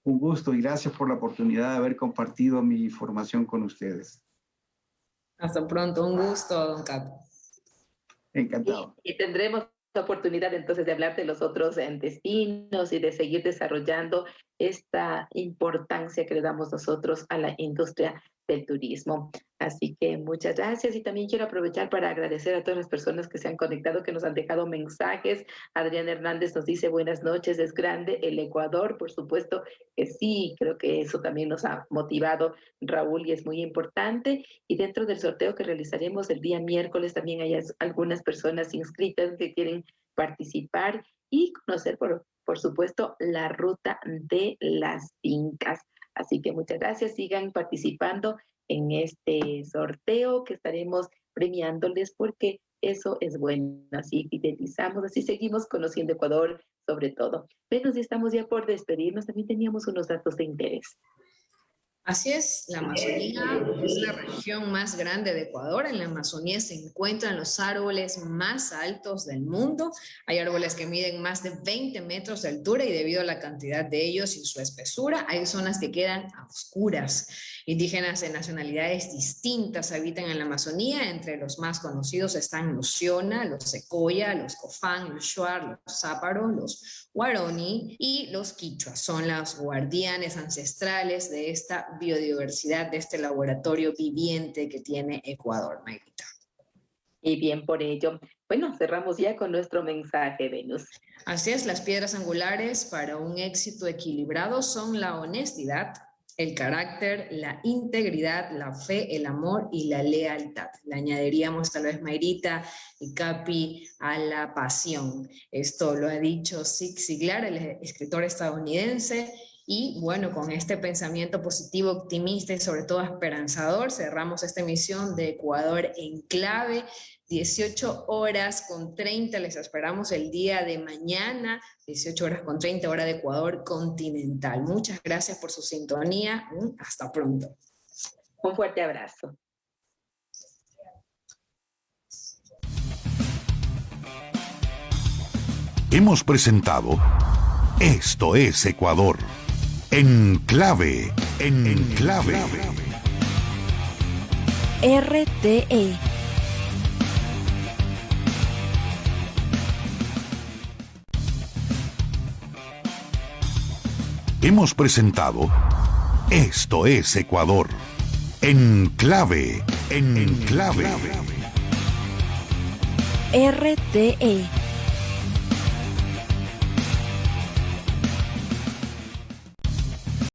Un gusto y gracias por la oportunidad de haber compartido mi información con ustedes. Hasta pronto, un gusto, don Capo. Encantado. Y tendremos la oportunidad entonces de hablar de los otros destinos y de seguir desarrollando esta importancia que le damos nosotros a la industria del turismo. Así que muchas gracias y también quiero aprovechar para agradecer a todas las personas que se han conectado, que nos han dejado mensajes. Adrián Hernández nos dice buenas noches, es grande el Ecuador, por supuesto que sí, creo que eso también nos ha motivado, Raúl, y es muy importante. Y dentro del sorteo que realizaremos el día miércoles también hay algunas personas inscritas que quieren participar y conocer, por supuesto, la ruta de las fincas. Así que muchas gracias, sigan participando en este sorteo que estaremos premiándoles porque eso es bueno, así fidelizamos, así seguimos conociendo Ecuador sobre todo. Venus, ya estamos ya por despedirnos, también teníamos unos datos de interés. Así es, la Amazonía es la región más grande de Ecuador. En la Amazonía se encuentran los árboles más altos del mundo. Hay árboles que miden más de 20 metros de altura y debido a la cantidad de ellos y su espesura, hay zonas que quedan a oscuras. Indígenas de nacionalidades distintas habitan en la Amazonía. Entre los más conocidos están los Shona, los Secoya, los Cofán, los Shuar, los Záparo, los Huaroni y los Quichua. Son los guardianes ancestrales de esta biodiversidad, de este laboratorio viviente que tiene Ecuador, Mayrita. Y bien por ello. Bueno, cerramos ya con nuestro mensaje, Venus. Así es, las piedras angulares para un éxito equilibrado son la honestidad, el carácter, la integridad, la fe, el amor y la lealtad. Le añadiríamos tal vez, Mayrita y Capi, a la pasión. Esto lo ha dicho Zig Ziglar, el escritor estadounidense. Y bueno, con este pensamiento positivo, optimista y sobre todo esperanzador, cerramos esta emisión de Ecuador en Clave. 18:30, les esperamos el día de mañana, 18:30, hora de Ecuador continental. Muchas gracias por su sintonía. Hasta pronto. Un fuerte abrazo. Hemos presentado Esto es Ecuador. En Clave. RTE. Hemos presentado Esto es Ecuador. En Clave. RTE.